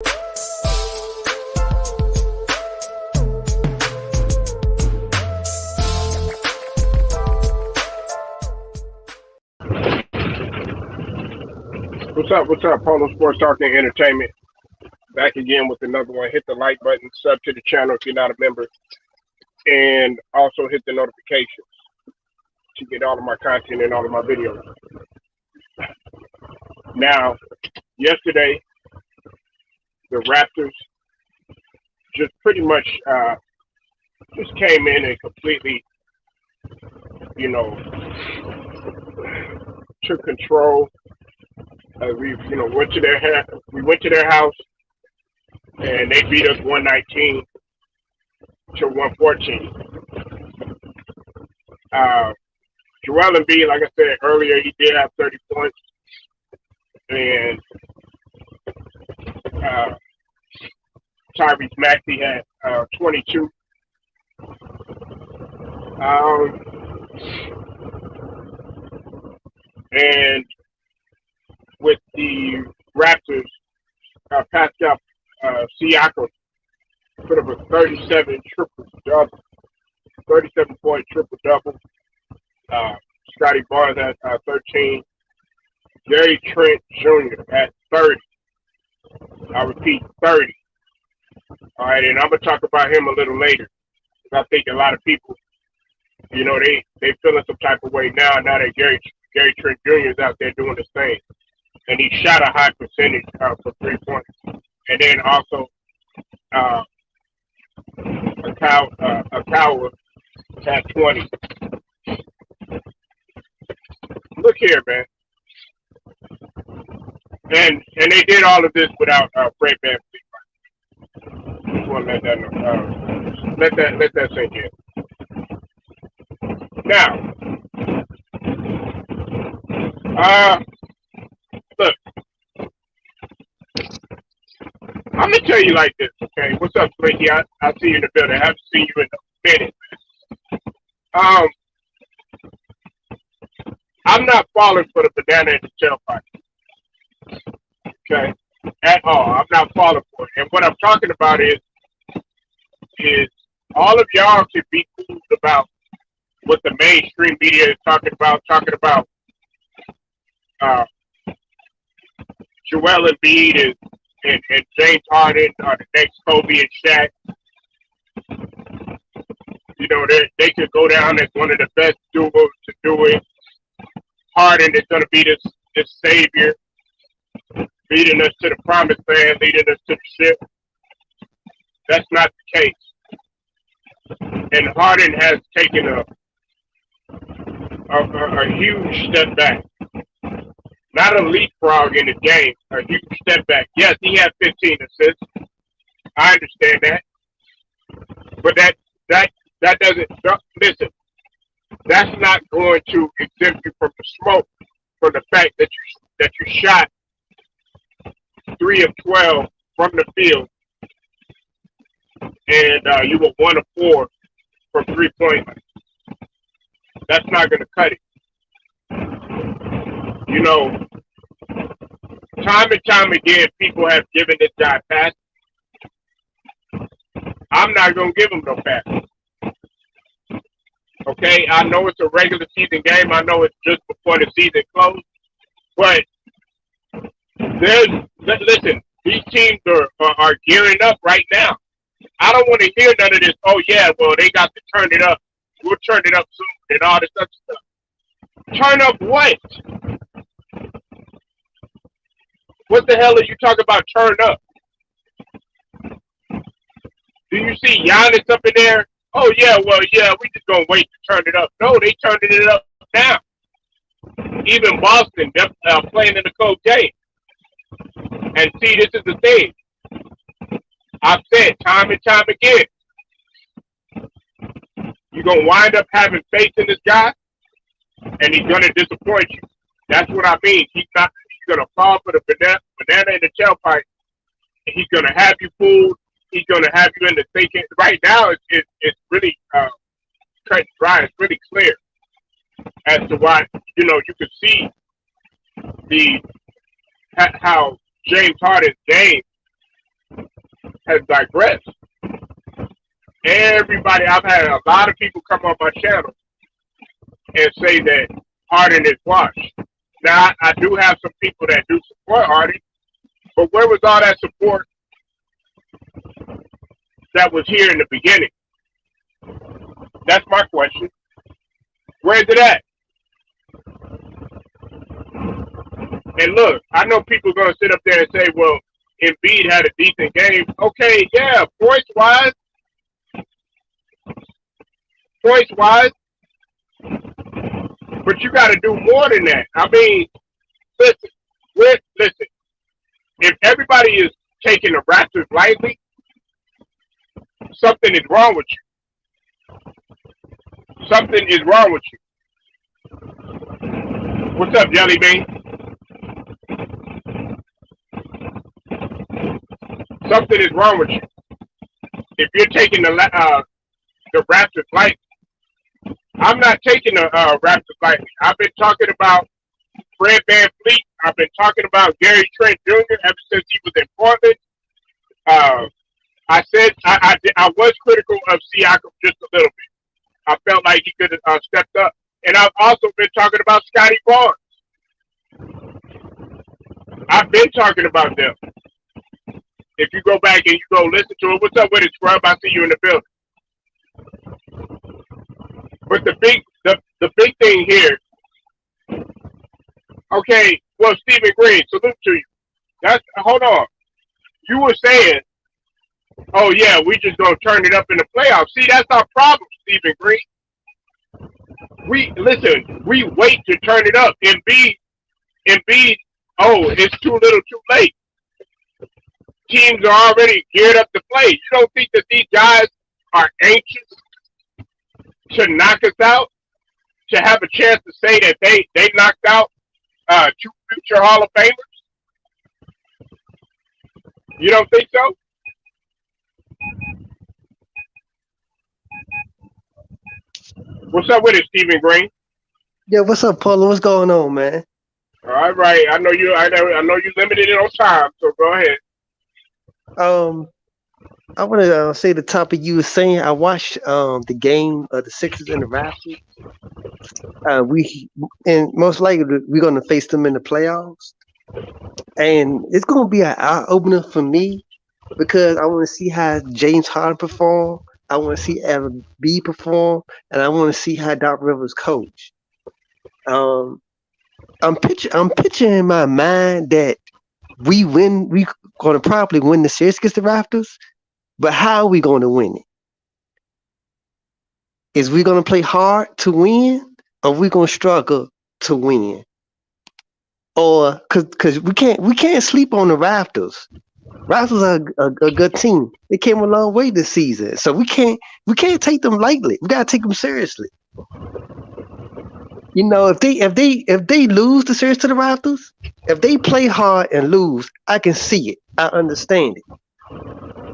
What's up? What's up? Polo Sports Talk and Entertainment. Back again with another one. Hit the like button, sub to the channel if you're not a member, and also hit the notifications to get all of my content and all of my videos. Now, yesterday, the Raptors just pretty much just came in and completely, you know, took control. We went to their house and they beat us 119 to 114. Joel Embiid, like I said earlier, he did have 30 points, and Tyrese Maxey had 22. And with the Raptors, Pascal Siakam put up a 37 triple-double, 37-point triple-double. Scotty Barnes at 13. Gary Trent Jr. at 30. I repeat, 30. All right, and I'm going to talk about him a little later. I think a lot of people, they feeling some type of way now that Gary Trent Jr. is out there doing his thing. And he shot a high percentage for 3 points. And then also, Akawa had 20. Look here, man. And they did all of this without Fred VanVleet. Just want to let that sink in. Now, look, I'm gonna tell you like this, okay? What's up, Slinky? I see you in the building. I haven't seen you in a minute. I'm not falling for the banana in the tailpipe, okay? At all. I'm not falling for it. And what I'm talking about is all of y'all can be cool about what the mainstream media is talking about Joel Embiid and James Harden are the next Kobe and Shaq. They could go down as one of the best duos to do it. Harden is going to be this savior, leading us to the promised land, leading us to the ship. That's not the case. And Harden has taken a huge step back. Not a leapfrog in the game, a huge step back. Yes, he had 15 assists. I understand that. But that doesn't, listen, that's not going to exempt you from the smoke, from the fact that you shot 3 of 12 from the field, and you were 1 of 4 from 3-point. That's not going to cut it. Time and time again, people have given this guy passes. I'm not going to give him no passes. Okay, I know it's a regular season game. I know it's just before the season closed. But listen, these teams are gearing up right now. I don't want to hear none of this, oh, yeah, well, they got to turn it up. We'll turn it up soon and all this other stuff. Turn up what? What the hell are you talking about turn up? Do you see Giannis up in there? Oh, yeah, well, yeah, we just going to wait to turn it up. No, they turning it up now. Even Boston, they're playing in the cold game. And see, this is the thing. I've said time and time again, you're going to wind up having faith in this guy, and he's going to disappoint you. That's what I mean. He's going to fall for the banana in the tailpipe, and he's going to have you fooled. He's going to have you in the thinking. Right now, it's really cut and dry. It's really clear as to why, you can see how James Harden's game has digressed. Everybody, I've had a lot of people come on my channel and say that Harden is washed. Now, I do have some people that do support Harden, but where was all that support that was here in the beginning? That's my question. Where's it at? And look, I know people are going to sit up there and say, well, Embiid had a decent game. Okay, yeah, points-wise, but you got to do more than that. I mean, listen, if everybody is taking the Raptors lightly, something is wrong with you. Something is wrong with you. What's up, Jelly Bean? Something is wrong with you. If you're taking the Raptors lightly, I'm not taking the Raptors lightly. I've been talking about Fred VanVleet. I've been talking about Gary Trent Jr. ever since he was in Portland. I said I was critical of Siakam just a little bit. I felt like he could have stepped up. And I've also been talking about Scotty Barnes. I've been talking about them. If you go back and you go listen to it, what's up with it, Scrub? I see you in the building. But the big thing here, okay, well, Stephen Green, salute to you. Hold on. You were saying, oh yeah, we just gonna turn it up in the playoffs. See, that's our problem, Stephen Green. We wait to turn it up. Embiid, oh, it's too little too late. Teams are already geared up to play. You don't think that these guys are anxious to knock us out, to have a chance to say that they knocked out two future Hall of Famers? You don't think so? What's up with it, Stephen Green? Yeah, what's up, Paula? What's going on, man? All right. I know you limited it on time, so go ahead. I want to say the topic you were saying. I watched the game of the Sixers and the Raptors. And most likely we're going to face them in the playoffs, and it's going to be an eye opener for me because I want to see how James Harden perform. I want to see Evan B perform, and I want to see how Doc Rivers coach. I'm picturing in my mind that we going to probably win the series against the Raptors, but how are we going to win it? Is we going to play hard to win, or we going to struggle to win? Or because we can't sleep on the Raptors. Raptors are a good team. They came a long way this season, so we can't take them lightly. We gotta take them seriously. You know, if they lose the series to the Raptors, if they play hard and lose, I can see it. I understand it.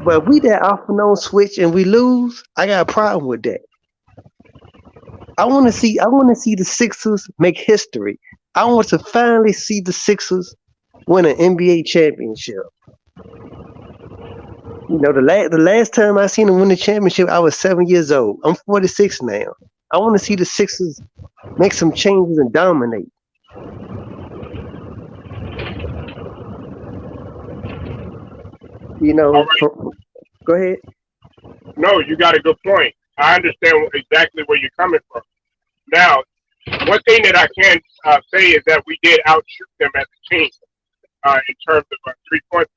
But if we that off and on switch and we lose, I got a problem with that. I want to see the Sixers make history. I want to finally see the Sixers win an NBA championship. You know, the last time I seen them win the championship, I was 7 years old. I'm 46 now. I want to see the Sixers make some changes and dominate. You know, right. Go ahead. No, you got a good point. I understand exactly where you're coming from. Now, one thing that I can say is that we did outshoot them as a team in terms of 3-point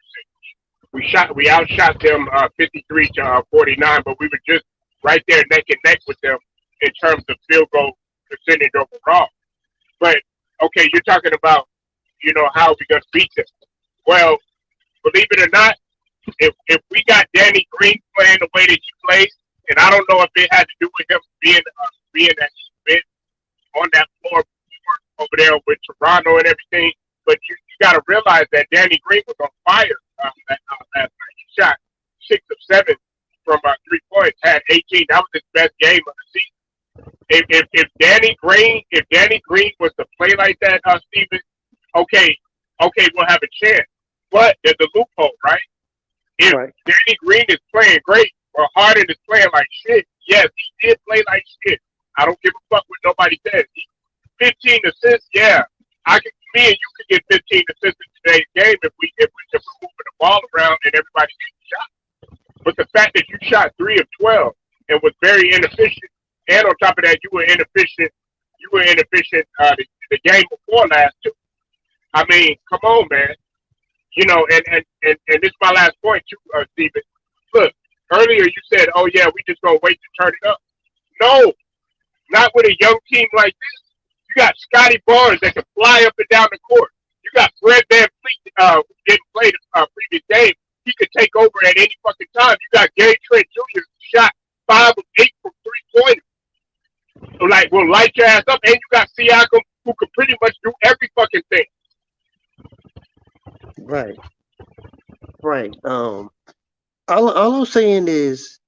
percentage. We outshot them 53 to 49, but we were just right there neck and neck with them in terms of field goal percentage overall. But okay, you're talking about, you know, how we gonna beat them. Well, believe it or not, if we got Danny Green playing the way that he plays, and I don't know if it had to do with him being that bit on that floor over there with Toronto and everything, but you got to realize that Danny Green was on fire last night. He shot 6 of 7 from 3 points, had 18. That was his best game of the season. If Danny Green was to play like that, Steven, okay, we'll have a chance. But there's a loophole, right? If Right. Danny Green is playing great or Harden is playing like shit, yes, he did play like shit. I don't give a fuck what nobody says. 15 assists, yeah. Me and you could get 15 assists in today's game if we're moving the ball around and everybody's getting shot. But the fact that you shot 3 of 12 and was very inefficient, and on top of that, you were inefficient. You were inefficient the game before last too. I mean, come on, man. You know, and this is my last point too, Steven. Look, earlier you said, "Oh yeah, we just gonna wait to turn it up." No, not with a young team like this. You got Scotty Barnes that can fly up and down the court. You got Fred Van Fleet who didn't play the previous game. He could take over at any fucking time. You got Gary Trent Jr. who shot 5 of 8 from 3 pointers. So like, will light your ass up, and you got Siakam who could pretty much do every fucking thing. Right. Right. All I'm saying is,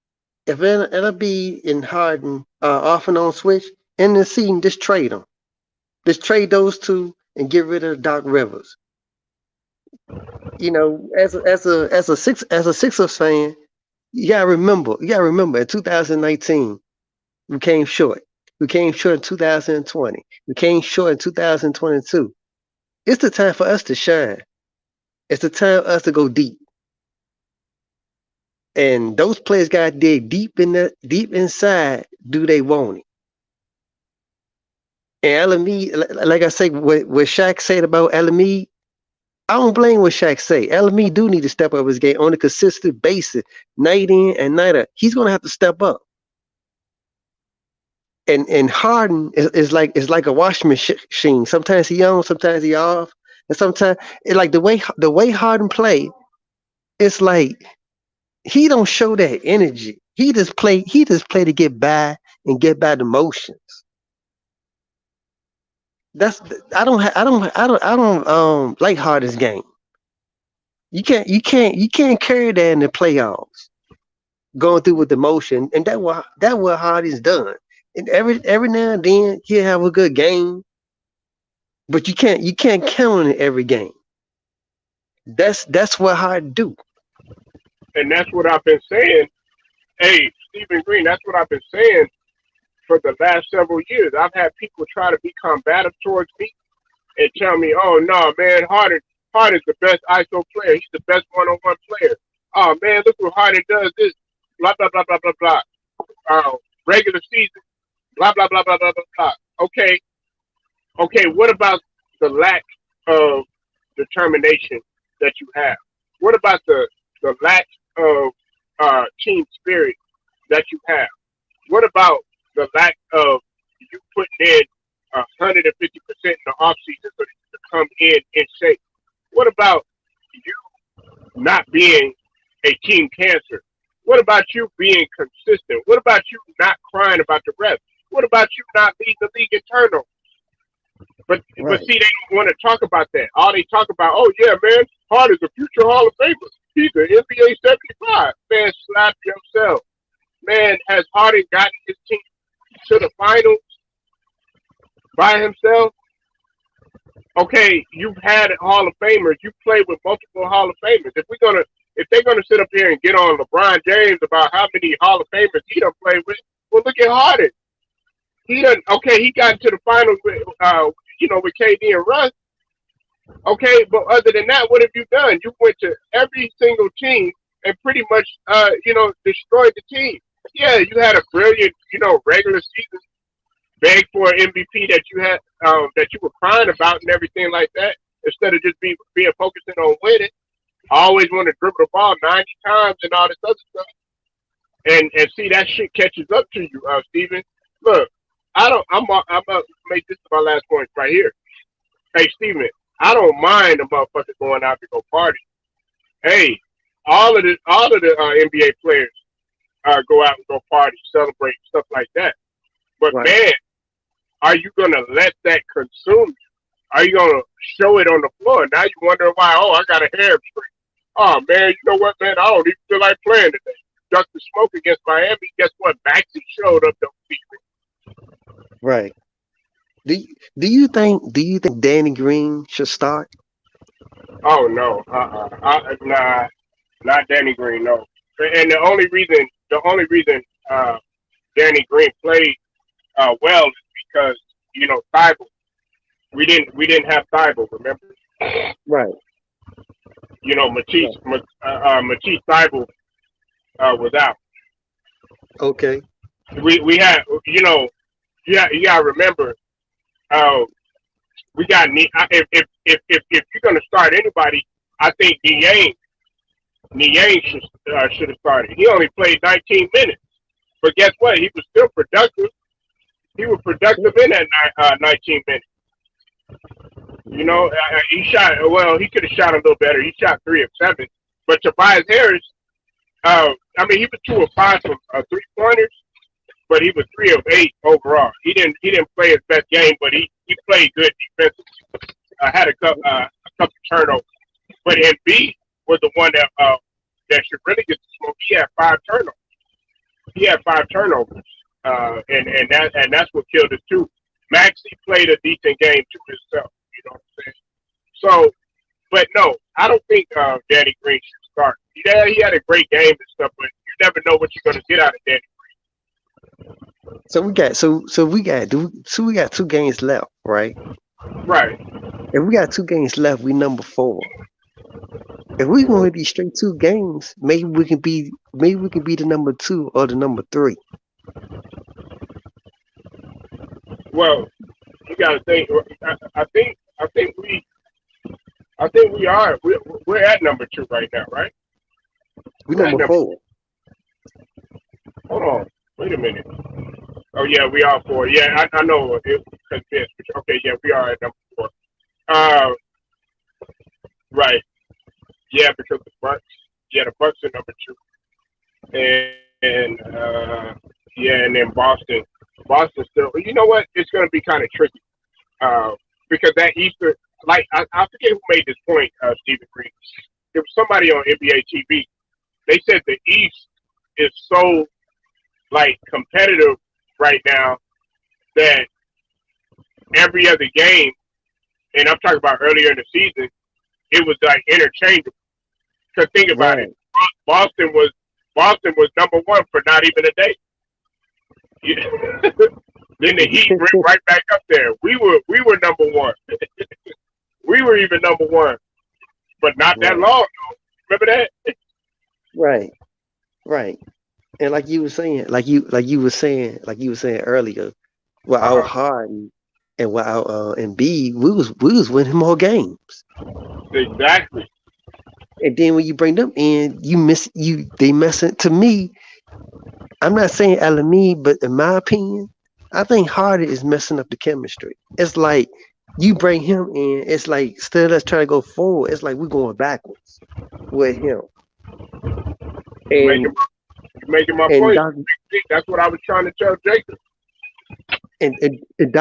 if it'll be in Harden off and on switch in the season, just trade them. Just trade those two and get rid of Doc Rivers. You know, as a Sixers fan, you gotta remember in 2019, we came short. We came short in 2020. We came short in 2022. It's the time for us to shine. It's the time for us to go deep. And those players got to dig deep inside. Do they want it? And LME, like I say, what Shaq said about LME, I don't blame what Shaq say. LME do need to step up his game on a consistent basis, night in and night out. He's gonna have to step up. And Harden is like a washing machine. Sometimes he on, sometimes he off, and sometimes it like the way Harden play. It's like he don't show that energy. He just play to get by and get by the motions. That's I don't like Harden's game. You can't carry that in the playoffs. Going through with the motion, and that what Harden's done. And every now and then he'll have a good game, but you can't count on it every game. That's what Harden do. And that's what I've been saying. Hey, Stephen Green, that's what I've been saying for the last several years. I've had people try to be combative towards me and tell me, "Oh no, man, Harden's the best ISO player. He's the best one-on-one player. Oh man, look what Harden does. This blah blah blah blah blah blah. Regular season, blah blah blah blah blah blah blah." Okay. What about the lack of determination that you have? What about the lack of team spirit that you have? What about the lack of you putting in 150% in the offseason so that you can come in shape? What about you not being a team cancer? What about you being consistent? What about you not crying about the refs? What about you not leading the league in turnovers? But see, they don't want to talk about that. All they talk about, oh yeah, man, Hart is a future Hall of Famer. He's an NBA 75. Man, slap yourself. Man, has Harden gotten his team to the finals by himself? Okay, you've had Hall of Famers. You played with multiple Hall of Famers. If they're gonna sit up here and get on LeBron James about how many Hall of Famers he done played with, well, look at Harden. He got into the finals with with KD and Russ. Okay, but other than that, what have you done? You went to every single team and pretty much destroyed the team. Yeah, you had a brilliant regular season, beg for an MVP that you had that you were crying about and everything like that, instead of just being focusing on winning. I always want to dribble the ball 90 times and all this other stuff. And see, that shit catches up to you, Steven. Look, I'm gonna make this my last point right here. Hey, Steven, I don't mind a motherfucker going out to go party. Hey, all of the NBA players go out and go party, celebrate, stuff like that. But Right. man, are you gonna let that consume you? Are you gonna show it on the floor? Now you wonder why? Oh, I got a hamstring. Oh man, you know what, man? I don't even feel like playing today. Duck the smoke against Miami. Guess what? Maxey showed up. Don't beat me. Right. Do you think Danny Green should start? Oh no, nah. Not Danny Green, no. And the only reason Danny Green played well is because Thibault. We didn't have Thibault. Remember, Right. Matisse Right. Matisse Thibault was out. Okay. We had you gotta remember uh, we got if you're gonna start anybody, I think Niang should have started. He only played 19 minutes, but guess what? He was still productive. He was productive in that 19 minutes. He shot well. He could have shot a little better. He shot 3 of 7. But Tobias Harris, he was 2 of 5 from 3 pointers, but he was 3 of 8 overall. He didn't play his best game, but he played good defense. Had a couple turnovers, but Embiid was the one that should really get the smoke. He had 5 turnovers. He had 5 turnovers, and that's what killed us too. Maxie played a decent game to himself. You know what I'm saying? So, but no, I don't think Danny Green should start. Yeah, he had a great game and stuff, but you never know what you're going to get out of Danny. So we got 2 games left, right? Right. If we got 2 games left, we number 4. If we gonna win these straight 2 games, maybe we can be the number 2 or the number 3. Well, you got to think. I think we are. We're at number 2 right now, right? We We're at number number. 4. Hold on. Wait a minute. Oh yeah, we are 4. Yeah, I know. Okay, yeah, we are at number 4. Uh, right. Yeah, because the Bucks. Yeah, the Bucks are number 2, and yeah, and then Boston. Boston still. You know what? It's going to be kind of tricky uh, because that Easter. Like I forget who made this point, Stephen Green. There was somebody on NBA TV. They said the East is so like competitive right now that every other game, and I'm talking about earlier in the season, it was like interchangeable. Because think about it, Right. Boston was Boston was number 1 for not even a day. Then the Heat went right back up there. We were number 1. We were even number 1, but not that Right. long ago. Remember that? Right. Right. And like you were saying earlier, without Uh-huh. Harden and without Embiid, we was winning more games. Exactly. And then when you bring them in, they messing to me. I'm not saying Elamine, but in my opinion, I think Harden is messing up the chemistry. It's like you bring him in, it's like instead of us trying to go forward, it's like we're going backwards with him. You making And you making my and point. Doc That's what I was trying to tell Jacob. and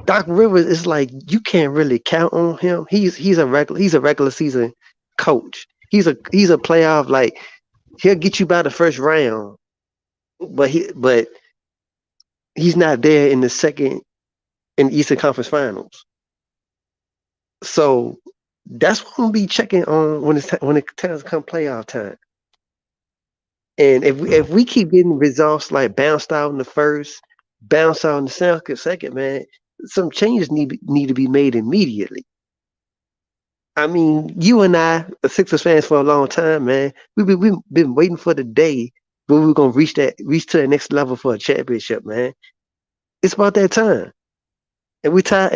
Doc Rivers is like you can't really count on him. He's a regular season coach. He's a playoff like he'll get you by the first round, but he's not there in the second in the Eastern Conference Finals. So that's what I'm gonna be checking on when it turns come playoff time. And if we keep getting results like bounced out in the first, bounced out in the second, man, some changes need to be made immediately. I mean, you and I are Sixers fans for a long time, man. We've been waiting for the day when we're gonna reach to the next level for a championship, man. It's about that time, and we tired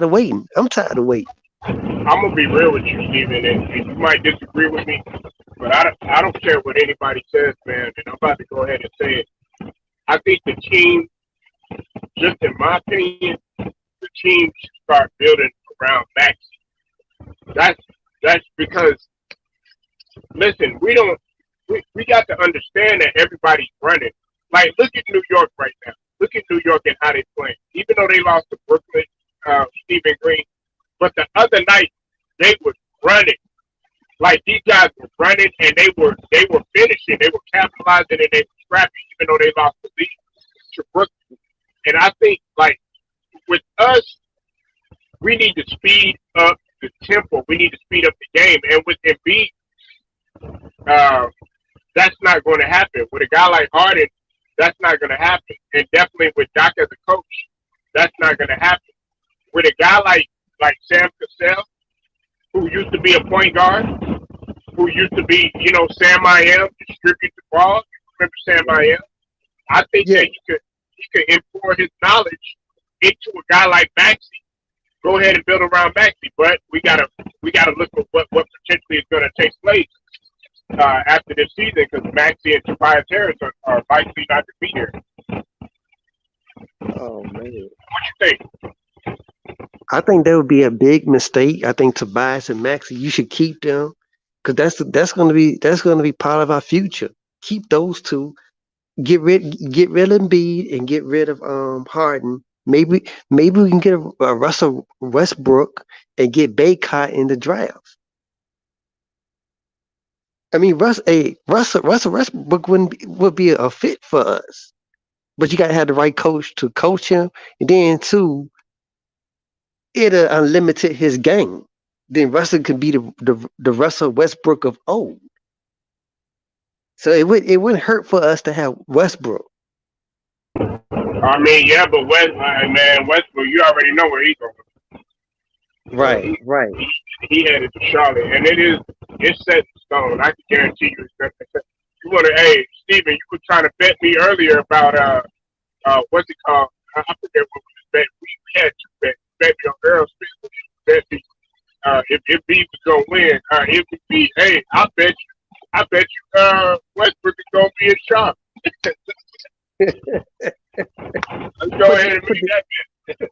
of waiting. I'm tired of waiting. I'm gonna be real with you, Steven, and you might disagree with me, but I don't care what anybody says, man. And I'm about to go ahead and say it. I think the team, just in my opinion, the team should start building around Max. That's that's because listen, we got to understand that everybody's running. Like look at New York right now. Look at New York and how they play. Even though they lost to Brooklyn, Stephen Green, but the other night they were running. Like these guys were running and they were finishing. They were capitalizing and they were scrapping, even though they lost the lead to Brooklyn. And I think like with us, we need to speed up the tempo. We need to speed up the game. And with Embiid, Uh, that's not going to happen. With a guy like Harden, that's not going to happen. And definitely with Doc as a coach, that's not going to happen. With a guy like Sam Cassell, who used to be a point guard, who used to be, Sam I am, distribute the ball. Remember Sam I am? I think Yeah. that he could import his knowledge into a guy like Maxey. Go ahead and build around Maxey, but we gotta look at what potentially is going to take place after this season, because Maxey and Tobias Harris are likely not to be here. Oh man. What you think? I think that would be a big mistake. I think Tobias and Maxey, you should keep them because that's gonna be part of our future. Keep those two. Get rid of Embiid and get rid of Harden. Maybe we can get a Russell Westbrook and get Baycott in the draft. I mean, Russell Westbrook would be a fit for us, but you got to have the right coach to coach him, and then too, it'll unlimited his game. Then Russell could be the Russell Westbrook of old. So it wouldn't hurt for us to have Westbrook. I mean, yeah, but Westbrook, you already know where he's going. Right. He headed to Charlotte, and it's set in stone. I can guarantee you. You want to, hey, Steven, you were trying to bet me earlier about what's it called? I forget what we bet. We had two bets. Bet me on Earl Smith. Bet me if B was gonna win. It would be, hey, I bet you Westbrook is gonna be in Charlotte. Let's go ahead and make that bet.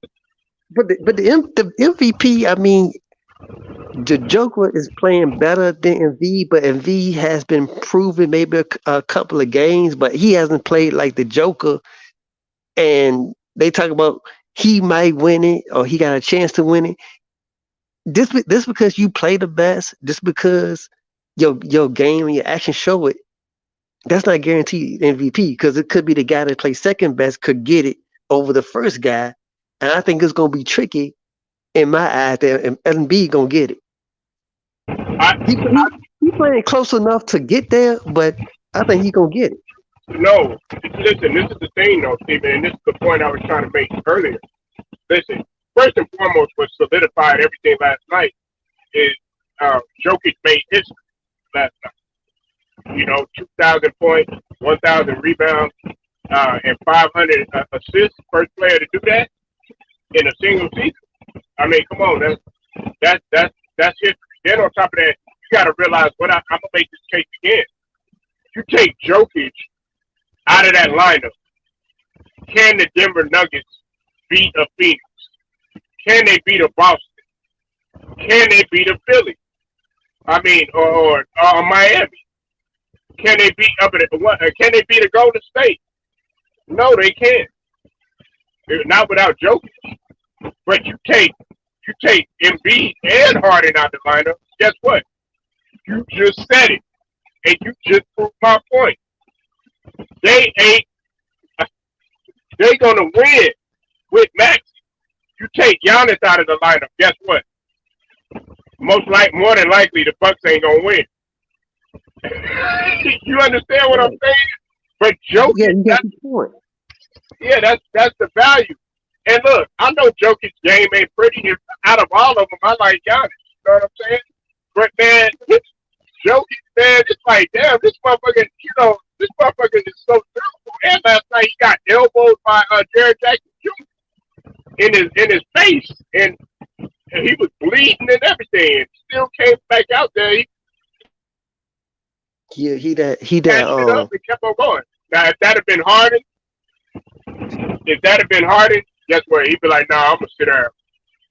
But the MVP, I mean, the Joker is playing better than Embiid, but Embiid has been proven maybe a couple of games, but he hasn't played like the Joker. And they talk about he might win it or he got a chance to win it. This because you play the best, just because your game and your action show it. That's not guaranteed MVP because it could be the guy that plays second best could get it over the first guy. And I think it's going to be tricky in my eyes that Embiid going to get it. He playing close enough to get there, but I think he's going to get it. No, listen, this is the thing, though, Stephen, and this is the point I was trying to make earlier. Listen, first and foremost, what solidified everything last night is Jokic made history last night. 2,000 points, 1,000 rebounds, and 500 assists. First player to do that in a single season. I mean, come on, that's history. Then on top of that, you got to realize what I'm gonna make this case again. You take Jokic out of that lineup. Can the Denver Nuggets beat a Phoenix? Can they beat a Boston? Can they beat a Philly? I mean, or Miami? Can they beat Can they beat a Golden State? No, they can't. Not without Jokic. But you take Embiid and Harden out the lineup. Guess what? You just said it, and you just proved my point. They're gonna win with Max. You take Giannis out of the lineup. Guess what? More than likely, the Bucks ain't gonna win. You understand what I'm saying? But Jokic, yeah, you got the point. Yeah, that's the value. And look, I know Jokic's game ain't pretty. Out of all of them, I like Giannis. You know what I'm saying? But man, Jokic, man, it's like, damn, this motherfucker, this motherfucker is so beautiful. And last night he got elbowed by Jared Jackson Jr. in his face, and he was bleeding and everything, and still came back out there. He up and kept on going. Now, if that had been Harden, guess what? He'd be like, nah, I'm gonna sit there.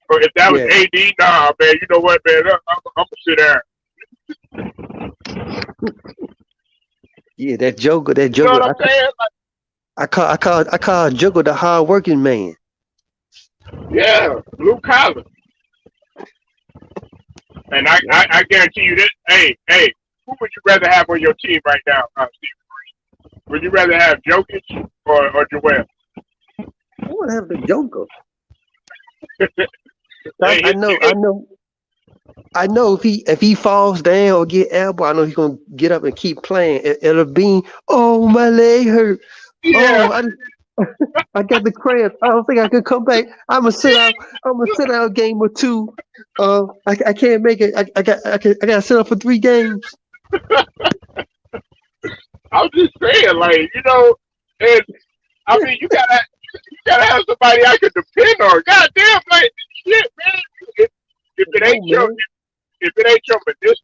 Or if that was AD, nah, man, you know what, man, I'm gonna sit there. Yeah, that Joker. You know what I'm saying? I call Joker the hard working man. Yeah, blue collar. And I guarantee you this. Hey, who would you rather have on your team right now, Steve? Would you rather have Jokic or Joel? I want to have the Joker. I know. I know if he falls down or get elbow, I know he's gonna get up and keep playing. It'll be, oh, my leg hurt. Yeah, Oh, I got the cramps. I don't think I could come back. I'm gonna sit out. I'm gonna sit out a game or two. I can't make it. I got to sit out for 3 games. I'm just saying, like, and I mean, you gotta have somebody I can depend on. God damn, like, shit, man. If, if it No, ain't your, man. if it ain't your medicinal,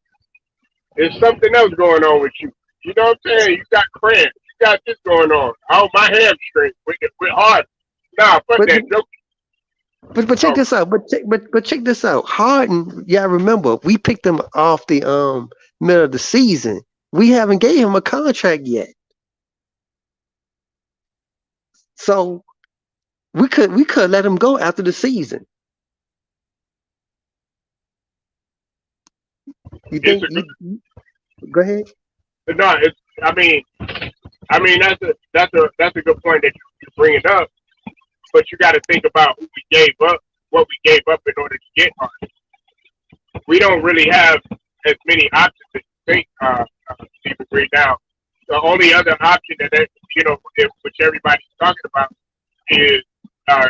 there's something else going on with you. You know what I'm saying? You got cramps. You got this going on. Oh, my hamstring with hard. Nah, fuck But that. Joke. but check Oh, this out. But check this out. Harden. Yeah, I remember we picked him off the middle of the season. We haven't gave him a contract yet, so we could let him go after the season. You it's think a you go ahead? good. No, it's. I mean that's a good point that you bring it up. But you got to think about who we gave up, what we gave up in order to get Harden. We don't really have as many options as you think, Stephen Green. Now, the only other option which everybody's talking about is uh,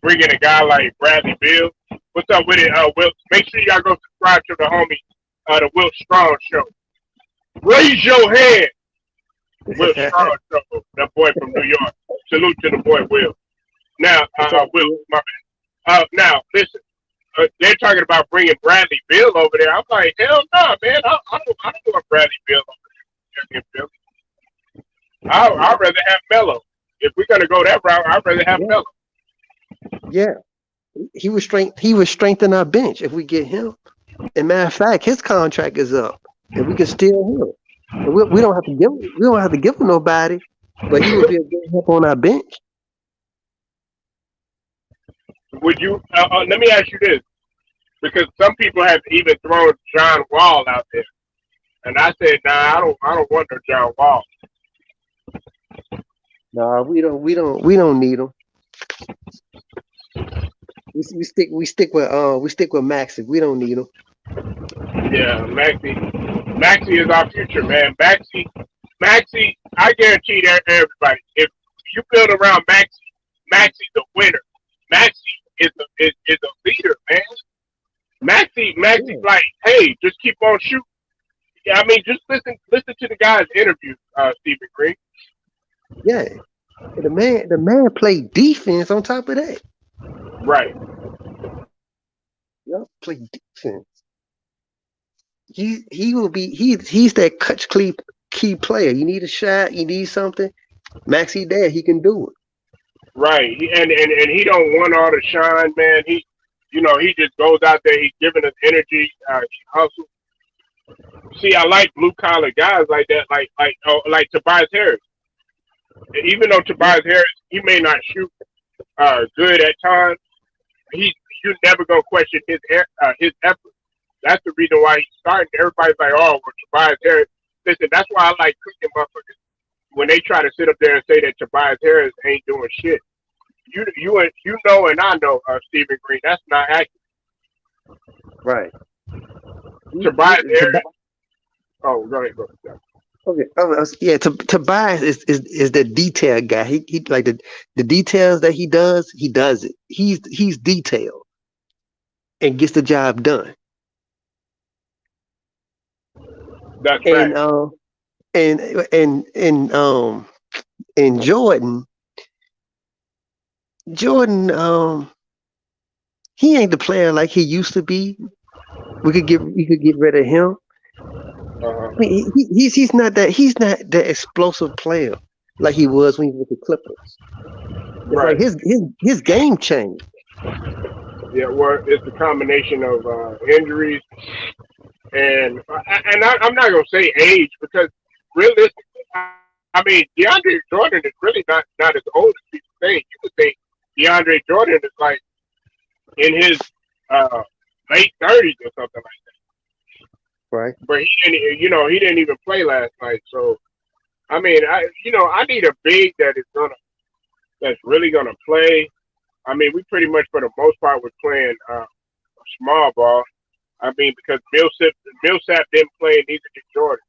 bringing a guy like Bradley Beal. What's up with it, Will? Make sure y'all go subscribe to the homie, the Will Strong Show. Raise your hand, Will Strong Show. That boy from New York. Salute to the boy Will. Now, What's up, Will, Will? my man. Now, listen. They're talking about bringing Bradley Beal over there. I'm like, hell no, man. I don't want Bradley Beal over there in Philly. I'd rather have Melo. If we're gonna go that route, I'd rather have Yeah, Melo. yeah. He would strengthen our bench if we get him. And matter of fact, his contract is up, and we can steal him. And we don't have to give him nobody, but he would be a good help on our bench. Would you? Let me ask you this, because some people have even thrown John Wall out there, and I said, nah, I don't want no John Wall. No, we don't need him. We stick with Maxi. We don't need him. Yeah, Maxi is our future, man. Maxi. I guarantee that everybody, if you build around Maxi's a winner. Maxi is a leader, man. Maxi's Yeah, like, hey, just keep on shooting. Yeah, I mean, just listen to the guy's interview, Stephen Green. yeah. The man played defense on top of that. Right. Yeah, play defense. He will be he's that clutch key player. You need a shot, you need something. Maxi there, he can do it. Right. And he don't want all the shine, man. He just goes out there. He's giving us energy. He hustles. See, I like blue collar guys like that, like Tobias Harris. And even though Yeah, Tobias Harris, he may not shoot good at times, he you're never gonna question his effort. That's the reason why he's starting. Everybody's like, oh, well, Tobias Harris. Listen, that's why I like cooking motherfuckers when they try to sit up there and say that Tobias Harris ain't doing shit. You know, and I know, Stephen Green. That's not accurate. right. Tobias Harris. Oh, go ahead, go ahead. Okay. Yeah. Tobias is the detail guy. He like the details that he does it. He's detailed and gets the job done. That's And fact. and and and um and Jordan, he ain't the player like he used to be. We could get rid of him. I Uh-huh. mean, he's not that explosive player like he was when he was with the Clippers. It's like Right. his game changed. Yeah. Well, it's a combination of injuries I'm not gonna say age because realistically, I mean DeAndre Jordan is really not as old as people think. You would think DeAndre Jordan is like in his uh, late 30s or something like Right. that. But he didn't even play last night. So I mean, I need a big that's really gonna play. I mean, we pretty much for the most part was playing small ball. I mean, because Millsap didn't play, and neither did Jordan.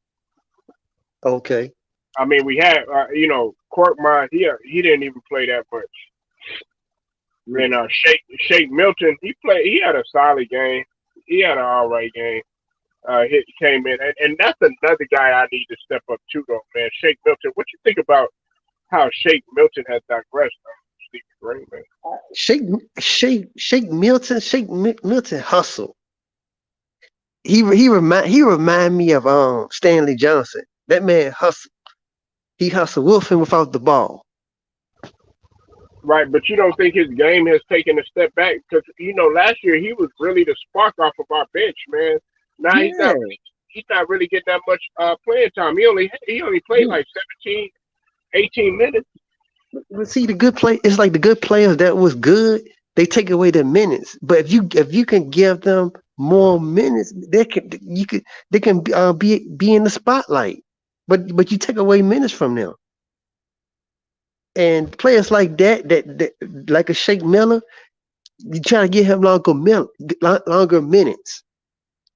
Okay. I mean, we had, Korkmaz. He didn't even play that much. And Shake Milton, he played. He had a solid game. He had an all right game. He came in, and that's another guy I need to step up to, though, man. Shake Milton. What you think about how Shake Milton has digressed on Stephen Green, man? Milton hustle. He remind me of Stanley Johnson. That man hustle. He hustle with and without the ball. Right, but you don't think his game has taken a step back because last year he was really the spark off of our bench, man. Now Yeah. he's not really getting that much playing time. He only played like 17, 18 minutes. But see, it's like the good players that was good. They take away their minutes. But if you can give them more minutes, they can be in the spotlight. But you take away minutes from them. And players like that like a Shake Miller, you try to give him longer minutes,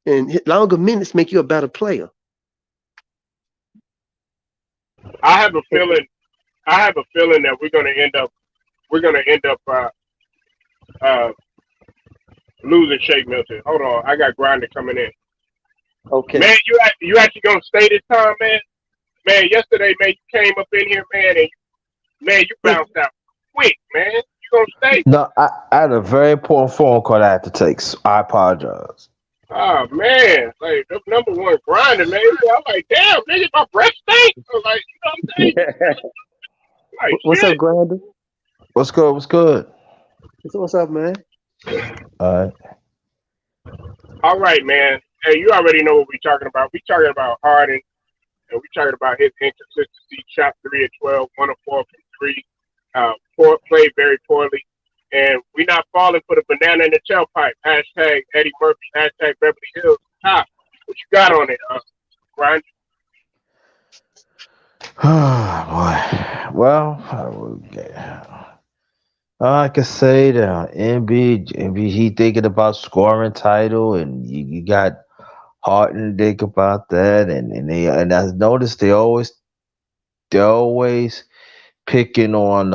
and longer minutes make you a better player. I have a feeling that we're gonna end up losing Shake Milton. Hold on, I got Grinder coming in. Okay, Man, you actually gonna stay this time, man? Man, yesterday, man, you came up in here, man, and man, you bounced out quick, man. You gonna stay? No, I had a very important phone call I had to take. So I apologize. Oh man, like the number one grinder, man. I'm like, damn, nigga, my breath stinks. I was like, you know what I'm saying? Like, what's shit. up, Grinder? What's good? What's good? What's up, man? All right. All right, man. Hey, you already know what we're talking about. We're talking about Harden, and we're talking about his inconsistency. Shot 3 of 12, 1 of 4 from 3. Played very poorly. And we're not falling for the banana in the tailpipe. Hashtag Eddie Murphy. Hashtag Beverly Hills. Top. What you got on it, Brian? Boy. Well, I could say that MB, he thinking about scoring title, and you got Harden think about that, and I noticed they're always picking on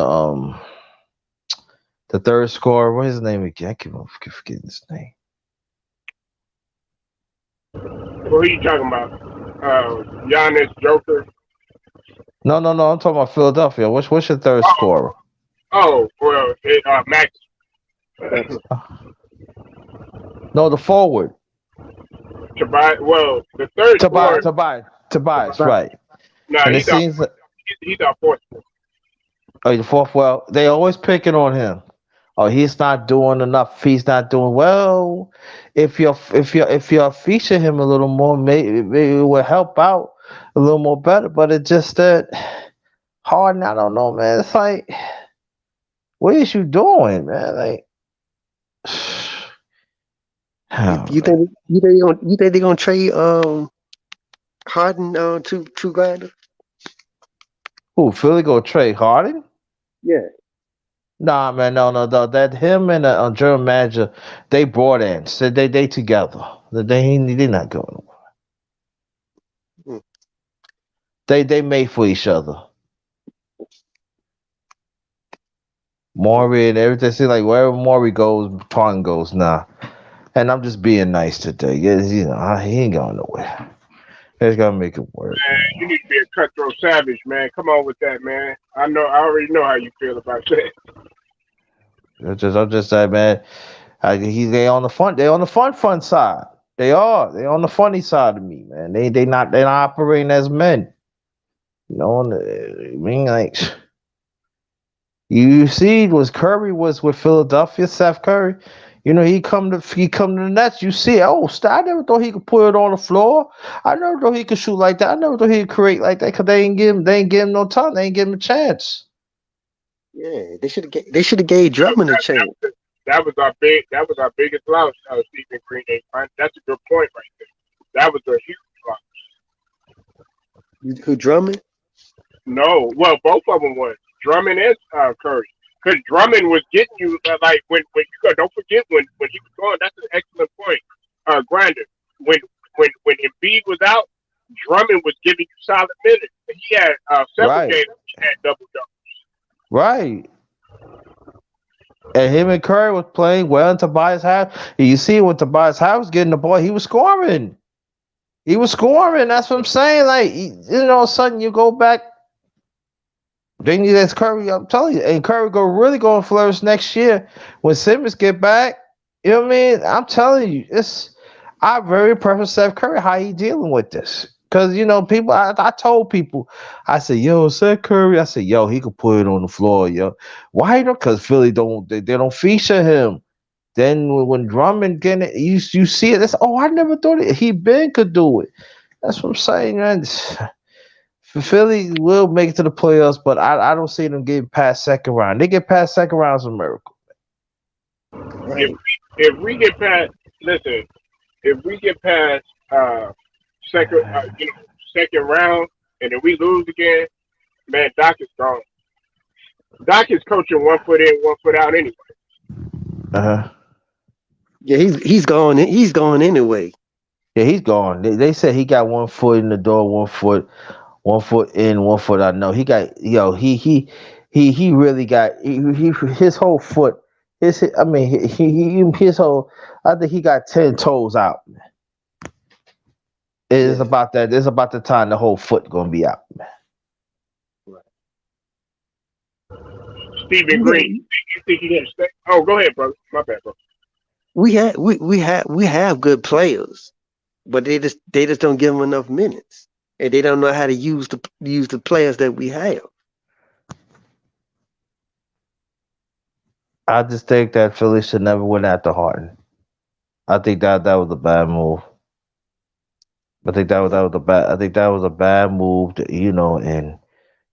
the third scorer. What's his name again? I keep forgetting his name. Who are you talking about? Giannis, Joker? No. I'm talking about Philadelphia. What's your third scorer? Oh, well, Max. No, the forward. Tobias. Well, the third scorer. Tobias, right? No, And it he's our seems like he's our fourth. the fourth. Well, they always picking on him. Oh, he's not doing enough. He's not doing well. If you feature him a little more, maybe it will help out a little more better. But it's just that Harden. I don't know, man. It's like, what is you doing, man? Like, You think they're gonna trade Harden to Grinder? who Philly go trade Harden? Yeah. Nah, man, no. That him and general manager, they brought in. So they together. They not going nowhere. They made for each other. Maury and everything. See, like wherever Maury goes, Harden goes. Nah. And I'm just being nice today. Yes, he ain't going nowhere. He's gonna make it work. Man, you need to be a cutthroat savage, man. Come on with that, man. I already know how you feel about that. I'm just saying, man. They on the fun side. They are. They on the funny side of me, man. They're not operating as men. You know, I mean, like, you see, Curry was with Philadelphia, Seth Curry. You know, he come to the Nets. You see, I never thought he could put it on the floor. I never thought he could shoot like that. I never thought he could create like that because they ain't give him no time. They ain't give him a chance. Yeah, they should have gave Drummond a chance. That was our biggest loss, Stephen Green. That's a good point right there. That was a huge loss. Who, Drummond? No, well, both of them was Drummond and Curry. Because Drummond was getting you like when you go. Don't forget when he was going. That's an excellent point. grinder. When when Embiid was out, Drummond was giving you solid minutes. He had several Right, games. He had double double. right. And him and Curry was playing well. And Tobias Harris, you see when Tobias Harris was getting the ball, he was scoring. He was scoring. That's what I'm saying. Like all of a sudden you go back. Then you that's Curry. I'm telling you, and Curry really going to flourish next year when Simmons get back. You know what I mean? I'm telling you, I'm very impressed with Steph Curry. How he dealing with this? Because people. I told people, I said, "Yo, Steph Curry." I said, "Yo, he could put it on the floor, yo." Why don't? Because Philly they don't feature him. Then when Drummond getting it, you see it. That's I never thought he Ben could do it. That's what I'm saying, man. Philly will make it to the playoffs, but I don't see them getting past second round. They get past second round is a miracle. If Right. if we get past, listen, if we get past second, second round, and then we lose again, man, Doc is gone. Doc is coaching 1 foot in, 1 foot out anyway. Uh-huh. Yeah, he's gone. He's gone anyway. Yeah, he's gone. They said he got 1 foot in the door, 1 foot in, 1 foot out. No, he got he really got his whole foot. I mean his whole. I think he got 10 toes out. It's Yeah. about that. It's about the time the whole foot gonna be out. Right. Stephen We Green, have, you think he yeah. should stay? Oh, go ahead, brother. My bad, bro. We have good players, but they just don't give them enough minutes, and they don't know how to use the players that we have. I just think that Philly should never win after Harden. I think that was a bad move. I think that was a bad. I think that was a bad move. And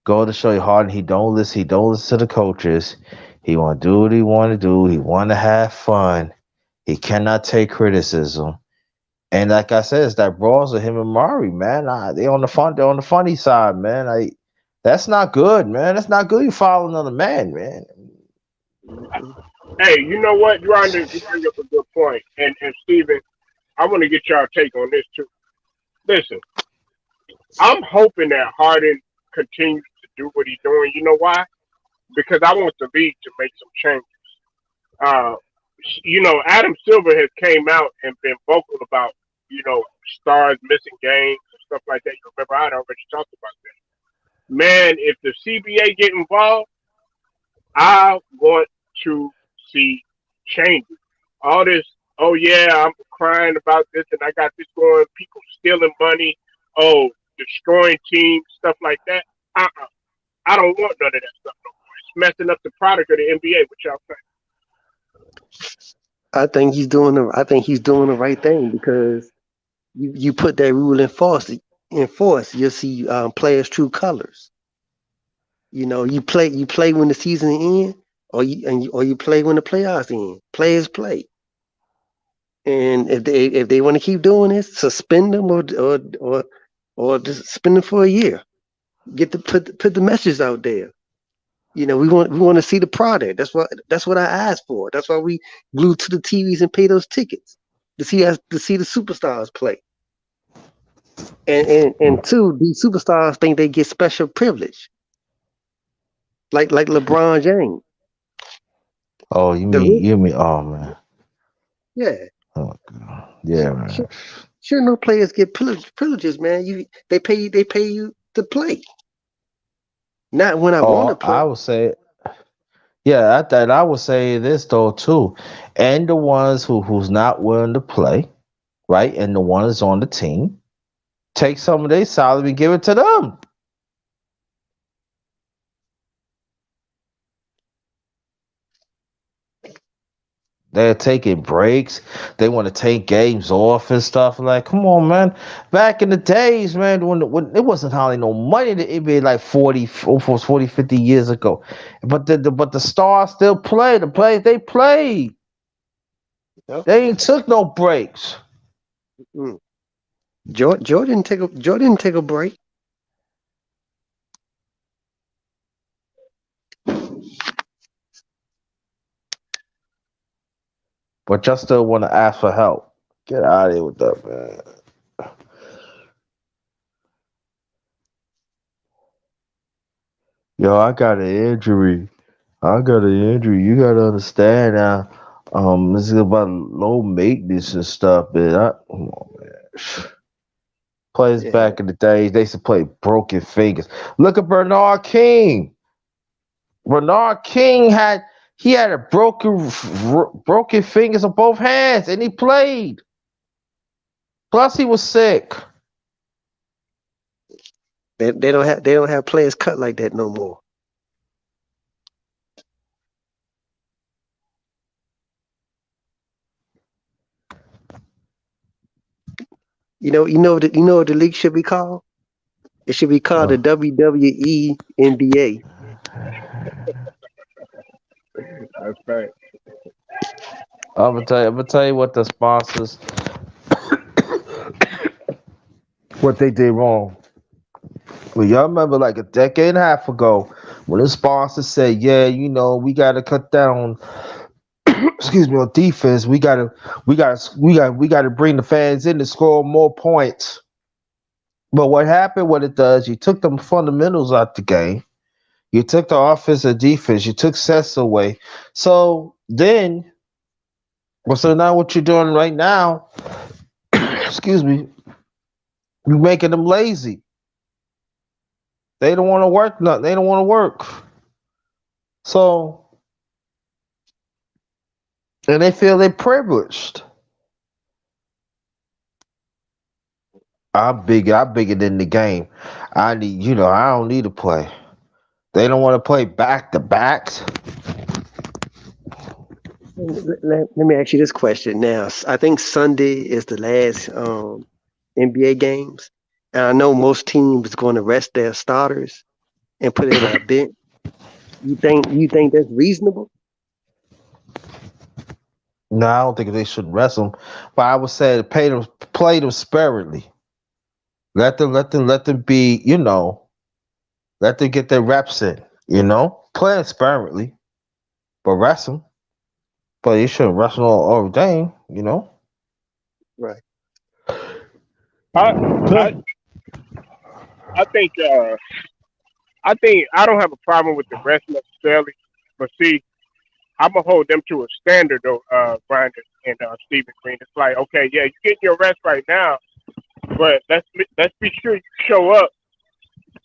go to show you Harden. He don't listen. He don't listen to the coaches. He want to do what he want to do. He want to have fun. He cannot take criticism. And like I said, it's that brawls with him and Murray, man. They on the fun. They're on the funny side, man. That's not good, man. That's not good. You follow another man, man. Mhm. Hey, you know what? You bring up a good point. And Stephen, I want to get y'all take on this too. Listen, I'm hoping that Harden continues to do what he's doing. You know why? Because I want the league to make some changes. Uh, Adam Silver has came out and been vocal about stars missing games and stuff like that. You remember I had already talked about that. Man, if the CBA get involved, I want to see changes. All this, oh yeah, I'm crying about this and I got this going, people stealing money, oh, destroying teams, stuff like that. Uh-uh. I don't want none of that stuff no more. It's messing up the product of the NBA, what y'all think? I think he's doing the right thing because you put that rule in force, you'll see players' true colors. You play when the season ends, or you play when the playoffs end. Players play, and if they want to keep doing this, suspend them or just suspend them for a year. Get to put the message out there. We want to see the product. That's what I asked for. That's why we glued to the TVs and pay those tickets to see the superstars play. And two, these superstars think they get special privilege, like LeBron James. Oh, you The mean rich, you mean? Oh man. yeah, Oh, God. Yeah, man. sure, sure, no players get privileges, man. They pay you to play, not when I want to Oh, I play. would say, yeah, I would say this though too, and the ones who's not willing to play, right, and the ones on the team, take some of their salary and give it to them. They're taking breaks. They want to take games off and stuff. Like, come on, man. Back in the days, man, when it wasn't hardly no money in the NBA like 40, almost 40, 50 years ago. But the stars still play. The players, they played. Yep. They ain't took no breaks. Mm. Jordan take a break. But y'all still want to ask for help. Get out of here with that, man. Yo, I got an injury. I got an injury. You gotta understand now. This is about low maintenance and stuff, man. Come on, man. Players Yeah, back in the days, they used to play broken fingers. Look at Bernard King. Bernard King had a broken fingers on both hands, and he played. Plus, he was sick. they don't have players cut like that no more. You know what the league should be called? It should be called the Uh, WWE NBA. That's right. I'm gonna tell you what the sponsors, what they did wrong. Well, y'all remember like a decade and a half ago when the sponsor said, "Yeah, we got to cut down excuse me, on defense. We gotta bring the fans in to score more points." But what happened? What it does? You took the fundamentals out the game. You took the offense and defense. You took sets away. So then, so now what you're doing right now? Excuse me. You're making them lazy. They don't want to work. Nothing. They don't want to work. So, and they feel they're privileged. I'm bigger than the game. I don't need to play. They don't want to play back to backs. Let me ask you this question now. I think Sunday is the last NBA games, and I know most teams going to rest their starters and put in a bench. You think that's reasonable? No, I don't think they should rest them. But I would say to play them sparingly. Let them be, let them get their reps in, play them sparingly, but rest them. But you shouldn't rest them all day. Right. I I I think I don't have a problem with the rest necessarily, but see, I'm gonna hold them to a standard though, Brandon and Stephen Green. It's like, okay, yeah, you getting your rest right now, but let's be sure you show up.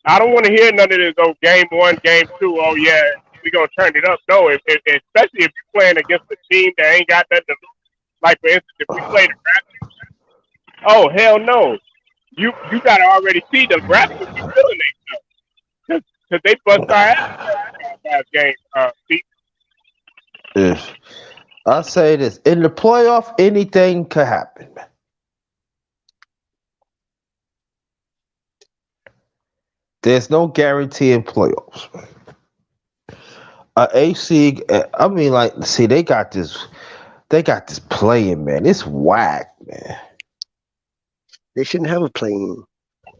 I don't want to hear none of this. Oh, game one, game two. Oh yeah, we gonna turn it up. No, especially if you're playing against a team that ain't got nothing to lose. Like for instance, if we play the Raptors, oh hell no, you gotta already see the Raptors be feeling themselves because they bust our ass last game. See, If I say this in the playoff, anything could happen. There's no guarantee in playoffs. AC, I mean, like, see, they got this playing, man. It's whack, man. They shouldn't have a play-in.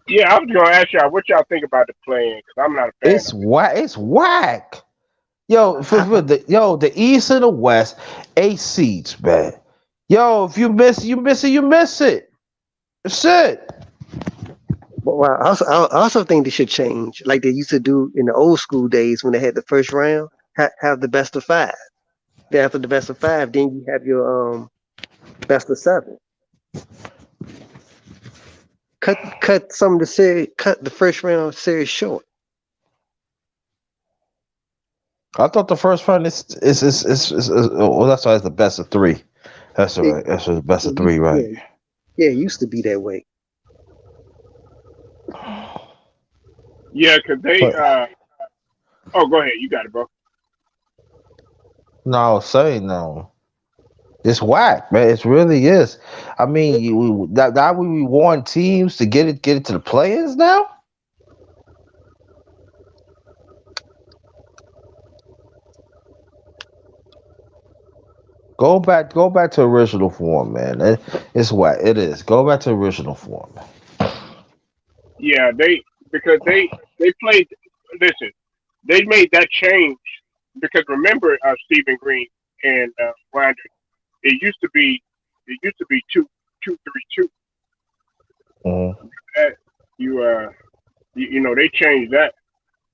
yeah, I was gonna ask y'all what y'all think about the playing because I'm not a fan It's of it. whack. It's whack. Yo, the East and the West, 8 seeds, man. Yo, if you miss, you miss it. You miss it. That's it. But I also think they should change, like they used to do in the old school days when they had the first round. Have the best of five. Then after the best of five, then you have your best of seven. Cut some of the series. Cut the first round series short. I thought the first round well, that's why it's the best of three. That's all It, right. That's the best it of used, three, right? yeah, yeah, it used to be that way. Yeah, because they. But Oh, go ahead. You got it, bro. no, say no. It's whack, man. It really is. I mean, that we want teams to get it to the players now. Go back to original form, man. It's whack. It is. Go back to original form. Yeah, because they played. Listen, they made that change because remember Stephen Green and Brandon. It used to be two. 2-3-2. Mm-hmm. That you know they changed that.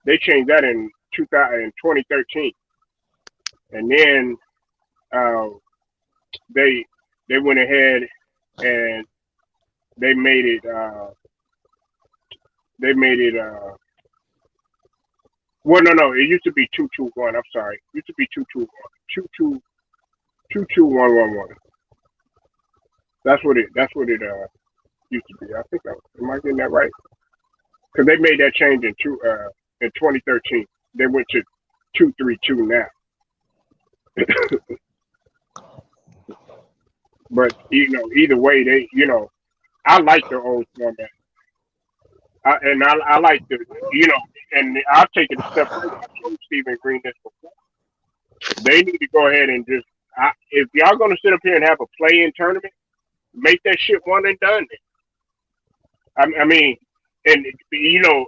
They changed that in 2013, and then uh, they they went ahead and they made it. They made it. Well, no. It used to be 2-2-1. I'm sorry. It used to be 2-2-1. 2-2-1-1-1. That's what it used to be. I think am I getting that right? Because they made that change in 2013. They went to 2-3-2 now. But either way, I like the old format. I like and I'll take it a step further. I told Stephen Green this before. They need to go ahead and just, if y'all gonna sit up here and have a play-in tournament, make that shit one and done. I mean, and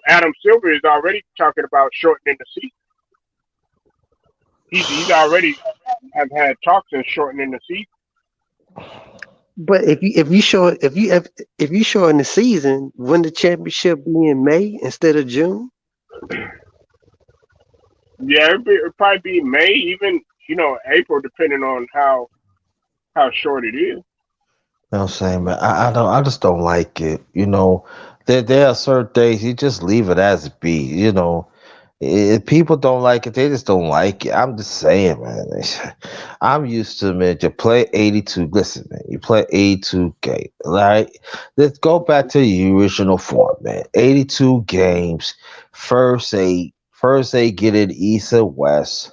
Adam Silver is already talking about shortening the season. He's already have had talks and shortening the season. But if you shorten the season, wouldn't the championship be in May instead of June? Yeah, it'd probably be May, even April, depending on how short it is. You know what I'm saying, man? I just don't like it. There are certain days you just leave it as it be. If people don't like it, they just don't like it. I'm just saying, man. I'm used to, man, you play 82. Listen, man, you play 82 games, right? Let's go back to the original form, man. 82 games, first eight get in East and West.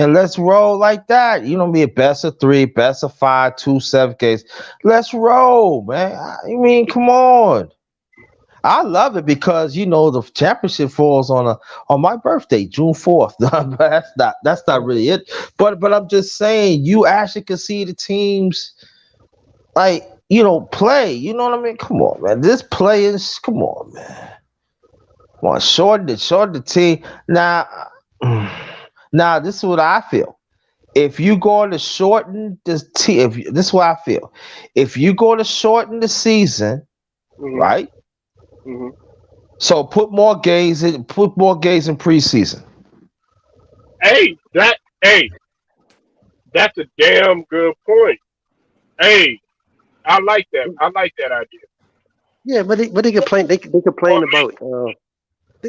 And let's roll like that. Be a best of 3, best of 5, 2-7 games. Let's roll, man. I mean, come on. I love it because the championship falls on my birthday, June 4th. But that's not really it. But I'm just saying, you actually can see the teams play. You know what I mean? Come on, man. This players, come on, man. Come on, shorten the team. Now this is what I feel. If you going to shorten this team, this is what I feel. If you going to shorten the season, Mm-hmm. right? Mm-hmm. So put more games in preseason. Hey, that's a damn good point. Hey, I like that. I like that idea. Yeah, but they complain. They complain about.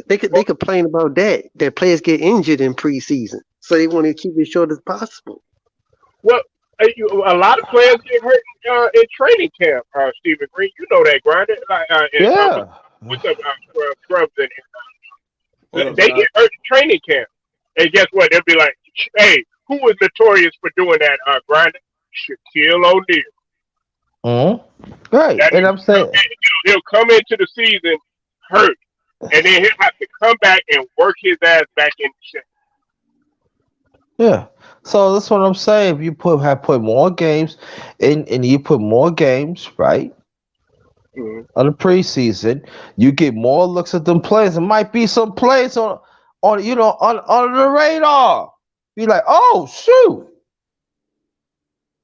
They complain about that players get injured in preseason, so they want to keep it short as possible. Well, a lot of players get hurt in training camp. Stephen Green, you know that, Grinder. Yeah. What's up, Scrubs in here? They get hurt in training camp, and guess what? They'll be like, "Hey, who was notorious for doing that, Grinder? Shaquille O'Neal." Mm-hmm. Right, and I'm saying he'll come into the season hurt, and then he'll have to come back and work his ass back in shape. Yeah. So that's what I'm saying. If you have put more games and you put more games, right? Mm-hmm. On the preseason, you get more looks at them players. There might be some plays on the radar. Be like, oh shoot.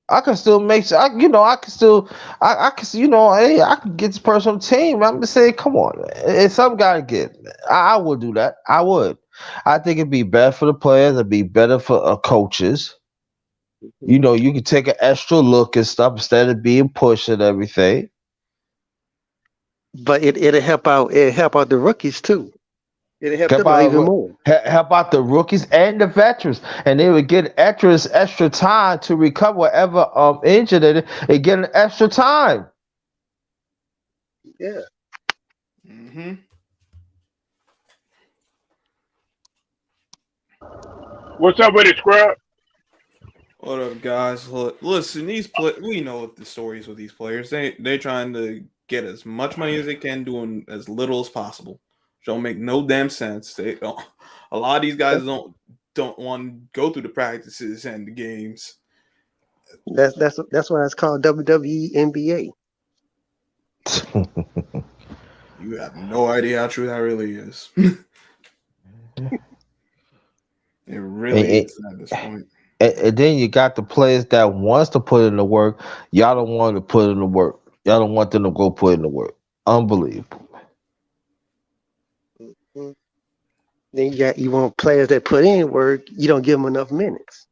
I can still make sure. I can still. I can. Hey, I can get this person on the team. I'm just saying, come on, man. It's some gotta get. I would do that. I would. I think it'd be better for the players. It'd be better for coaches. You can take an extra look and stuff instead of being pushed and everything. But it'll help out. It'll help out the rookies too. It'll help them out even more. Help out the rookies and the veterans, and they would get extra time to recover whatever injured and get an extra time. Yeah. Mm-hmm. What's up with it, Scrub? What up, guys? Look, listen, we know what the stories with these players. They're trying to get as much money as they can, doing as little as possible. Don't make no damn sense. A lot of these guys don't want to go through the practices and the games. That's why it's called WWE NBA. You have no idea how true that really is. It really is at this point. And then you got the players that wants to put in the work. Y'all don't want to put in the work. Y'all don't want them to go put in the work. Unbelievable. Mhm. Then you want players that put in work. You don't give them enough minutes.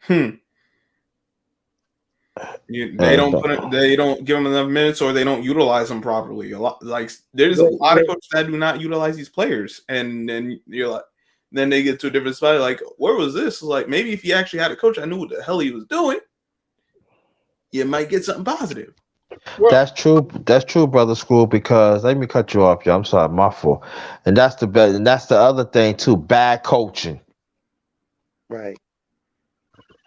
Hmm. They And, don't they don't give them enough minutes, or they don't utilize them properly. A lot, like there's a But, lot of but coaches that do not utilize these players, and then you're like, then they get to a different spot. Like, where was this? Like, maybe if you actually had a coach that knew what the hell he was doing, you might get something positive. Well, that's true. That's true, brother School. Because let me cut you off, yo. I'm sorry, my fault. And that's the best. And that's the other thing too. Bad coaching. right,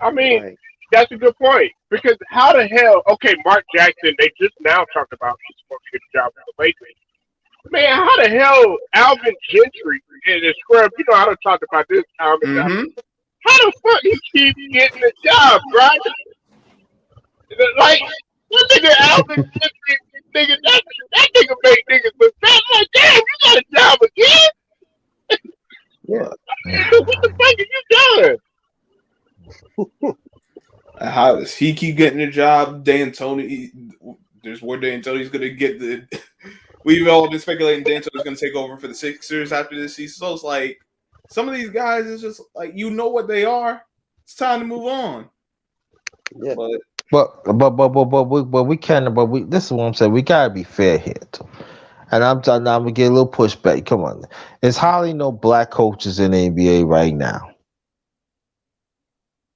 I mean, right. that's a good point because how the hell? Okay, Mark Jackson. They just now talked about he's supposed to get a job with the Lakers. Man, how the hell Alvin Gentry and the scrub? You know, I don't talk about this time and time. Mm-hmm. How the fuck he keep getting the job, right? Like that nigga Alvin Gentry, nigga, that nigga make niggas look bad. I'm like, damn, you got a job again? Yeah. What the fuck have you done? How does he keep getting a job? D'Antoni, there's word D'Antoni's going to get the. We've all been speculating D'Antoni's going to take over for the Sixers after this season. So it's like some of these guys is just like you know what they are. It's time to move on. Yeah. But we can. But we. This is what I'm saying. We gotta be fair here too. And I'm gonna get a little pushback. Come on. There's hardly no black coaches in the NBA right now.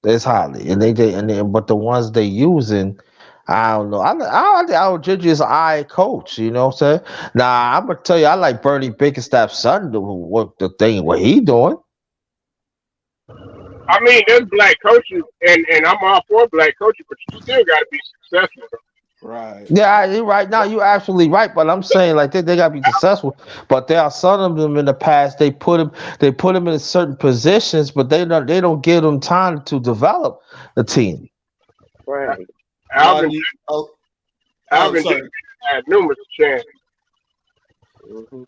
There's hardly, and but the ones they using, I don't know. I think our Ginger is an eye coach. You know what I'm saying? Now I'm gonna tell you, I like Bernie Bickerstaff's son. What the thing? What he doing? I mean, there's black coaches, and I'm all for black coaches, but you still got to be successful. Right. Yeah, you're right. Now you're absolutely right. But I'm saying like they gotta be successful. But there are some of them in the past they put them in certain positions, but they don't give them time to develop the team. Right. Alvin, Oh, Alvin just sorry. had numerous chances. Hmm.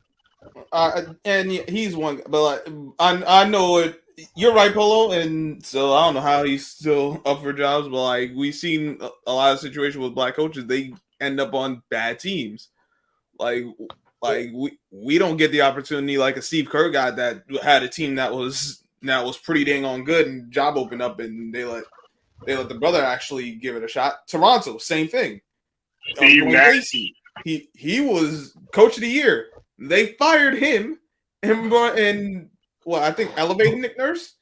And he's one, but like I know it. You're right, Polo, and so I don't know how he's still up for jobs. But like we've seen a lot of situations with black coaches, they end up on bad teams. Like we don't get the opportunity like a Steve Kerr got that had a team that was pretty dang on good, and job opened up, and they let the brother actually give it a shot. Toronto, same thing. Steve Dwayne Nash. Casey, he was coach of the year. They fired him and I think elevated Nick Nurse.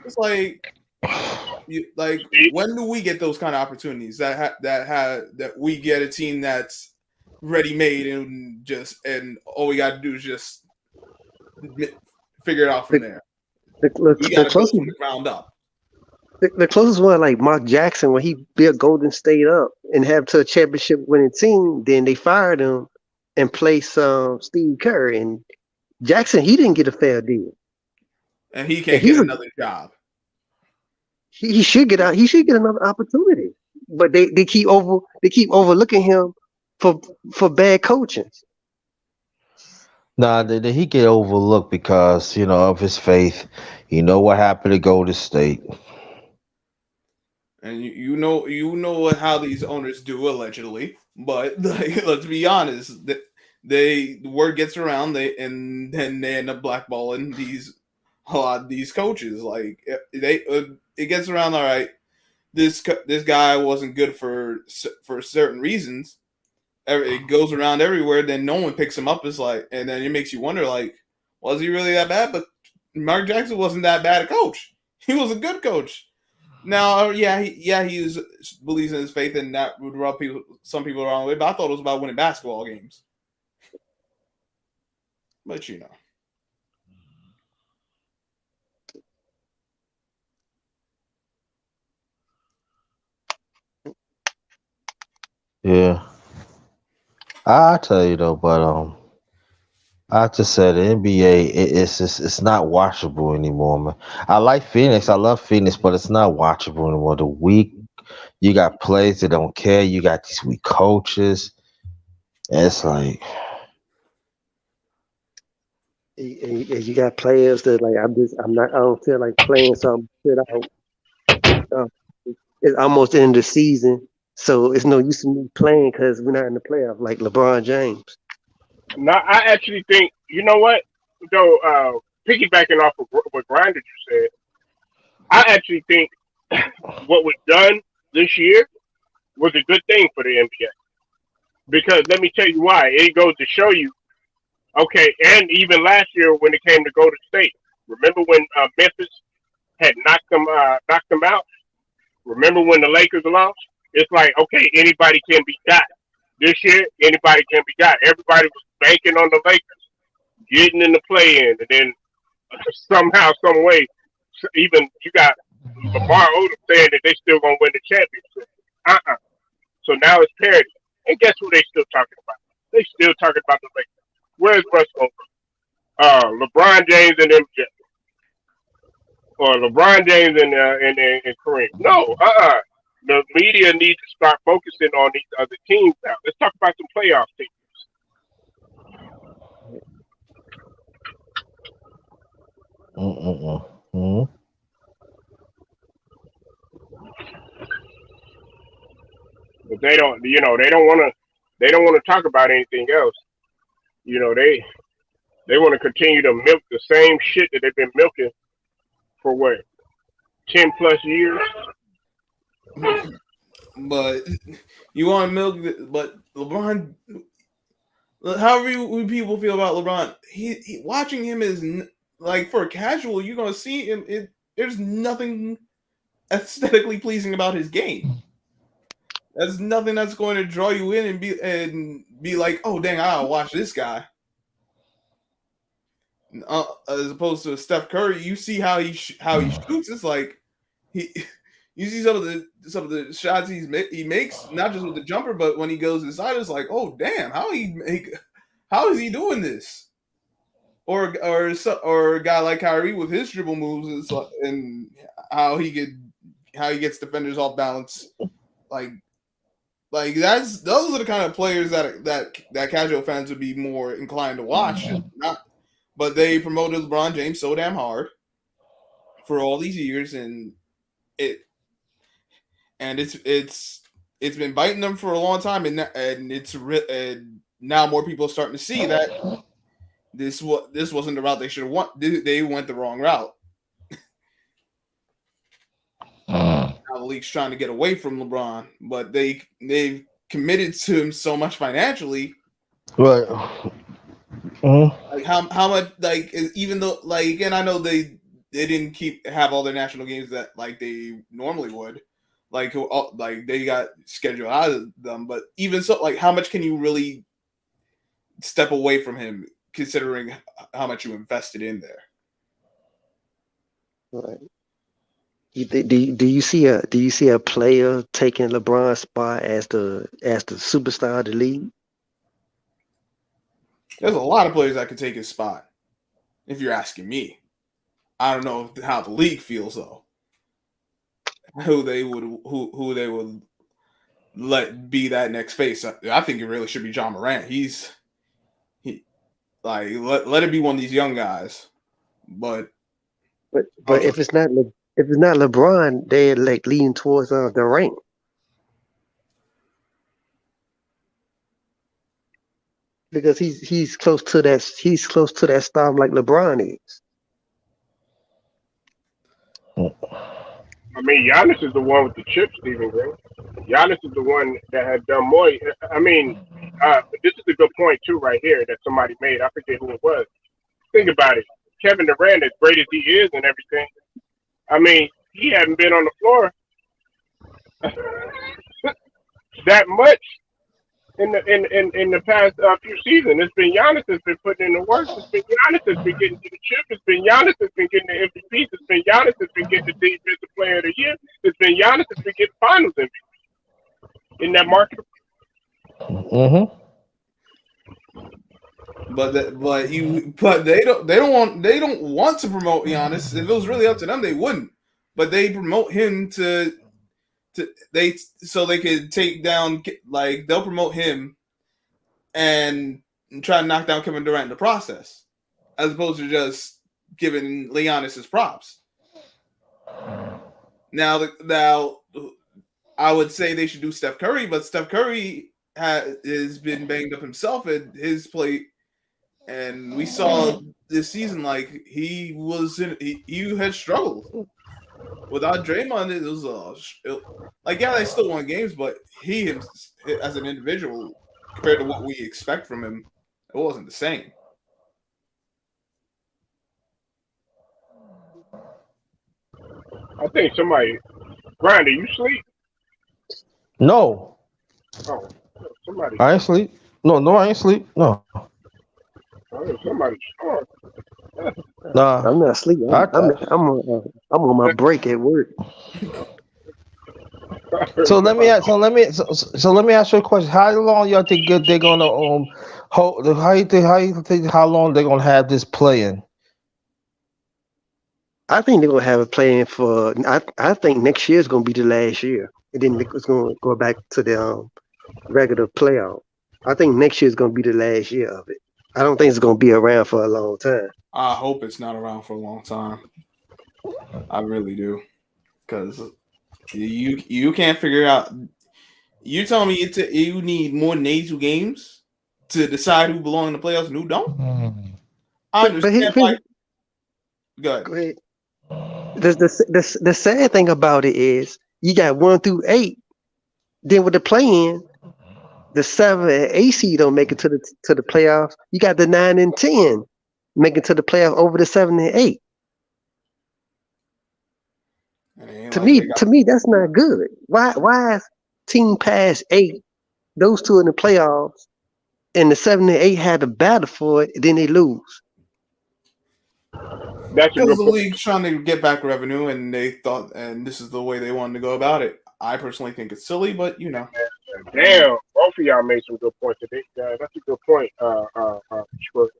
It's like when do we get those kind of opportunities that we get a team that's ready made and all we got to do is just figure it out from there. The, We the got to build closest from the ground up. the closest one like Mark Jackson when he built Golden State up and have to a championship winning team, then they fired him and placed Steve Kerr. And Jackson, he didn't get a fair deal. And he And can't get another job. he should get out. He should get another opportunity. But they keep overlooking him for bad coaching. Nah, he get overlooked because of his faith. You know what happened to Golden State. And you know how these owners do allegedly, but let's be honest, the word gets around, and then they end up blackballing a lot of these coaches. Like it gets around. All right, this guy wasn't good for certain reasons. It goes around everywhere. Then no one picks him up. It's like, and then it makes you wonder, like, was he really that bad? But Mark Jackson wasn't that bad a coach. He was a good coach. Now, he believes in his faith, and that would rub some people the wrong way. But I thought it was about winning basketball games. But Yeah, I tell you though, but I just said the NBA it's not watchable anymore, man. I like Phoenix, I love Phoenix, but it's not watchable anymore. The weak, you got players that don't care. You got these weak coaches. And it's like, And you got players that like I don't feel like playing something. Sit out. Uh, it's almost the end of the season. So it's no use in me playing because we're not in the playoff like LeBron James. No, I actually think you know what though. Piggybacking off of what Grinder just said, I actually think what was done this year was a good thing for the NBA because let me tell you why. It goes to show you, okay, and even last year when it came to Golden State, remember when Memphis had knocked them out? Remember when the Lakers lost? It's like, okay, anybody can be got. This year, anybody can be got. Everybody was banking on the Lakers getting in the play-in, and then somehow, some way, even you got Lamar Odom saying that they still gonna win the championship. So now it's parity. And guess who they still talking about? They still talking about the Lakers. Where's Russ over? LeBron James and MJ, or LeBron James and Kareem. No, the media needs to start focusing on these other teams now. Let's talk about some playoff teams. Mm-mm-mm. But they don't, they don't want to talk about anything else. You know, they want to continue to milk the same shit that they've been milking for what 10 plus years. But you want to milk, but LeBron. However people feel about LeBron, watching him is like for a casual, you're gonna see him. There's nothing aesthetically pleasing about his game. There's nothing that's going to draw you in and be like, oh dang, I'll watch this guy. As opposed to Steph Curry, you see how he shoots. It's like he. You see some of the shots he makes, not just with the jumper, but when he goes inside, it's like, oh damn, how is he doing this? Or a guy like Kyrie with his dribble moves and how he gets defenders off balance, like those are the kind of players that casual fans would be more inclined to watch. But they promoted LeBron James so damn hard for all these years, and it's been biting them for a long time, and now more people are starting to see that this wasn't the route they should have went. They went the wrong route. Now the league's trying to get away from LeBron, but they've committed to him so much financially. Right. Like how much, like, even though, like, again, I know they didn't have all their national games that like they normally would. Like they got scheduled out of them, but even so, like, how much can you really step away from him, considering how much you invested in there? Right. Do you see a player taking LeBron's spot as the superstar of the league? There's a lot of players that could take his spot. If you're asking me, I don't know how the league feels though. Who they would let be that next face. I think it really should be John Morant. Let it be one of these young guys. But if it's not LeBron, they're like leaning towards Durant. Because he's close to that star like LeBron is. I mean, Giannis is the one with the chips, Stephen Green. Giannis is the one that had done more. I mean, this is a good point too, right here, that somebody made. I forget who it was. Think about it. Kevin Durant, as great as he is and everything, I mean, he hadn't been on the floor that much in the past few seasons. It's been Giannis that's been putting in the work. It's been Giannis that's been getting to the chip. It's been Giannis that's been getting the MVPs. It's been Giannis that's been getting the defensive player of the year. It's been Giannis that's been getting finals MVP in that market. Mm-hmm. But they don't want to promote Giannis. If it was really up to them, they wouldn't. But they promote him so they could take down, like, they'll promote him and try to knock down Kevin Durant in the process, as opposed to just giving Giannis his props. Now I would say they should do Steph Curry, but Steph Curry has been banged up himself at his plate, and we saw this season like he had struggled without Draymond. It was they still won games, but he as an individual compared to what we expect from him, it wasn't the same. I think somebody, Grinder, you sleep? No, Oh, somebody. I ain't sleep. No, I ain't sleep. No, Somebody snoring. nah. I'm not asleep. I'm on my break at work. So let me ask you a question. How long y'all think they're gonna hold? How you think how long they're gonna have this playing? I think they're gonna have it playing for. I think next year is gonna be the last year, and then it's gonna go back to the regular playoff. I think next year is gonna be the last year of it. I don't think it's gonna be around for a long time. I hope it's not around for a long time. I really do, because you can't figure out. You telling me you need more than 82 games to decide who belong in the playoffs and who don't? I understand. Go ahead. The sad thing about it is you got 1 through 8. Then with the play-in, the 7 and 8 seed don't make it to the playoffs. You got the 9 and 10 make it to the playoffs over the 7 and 8. To me, that's not good. Why is team past 8, those two in the playoffs, and the 7 and 8 had to battle for it, and then they lose? That's because the league's trying to get back revenue, and they thought, and this is the way they wanted to go about it. I personally think it's silly, but Damn, both of y'all made some good points today. That's a good point, Schroeder.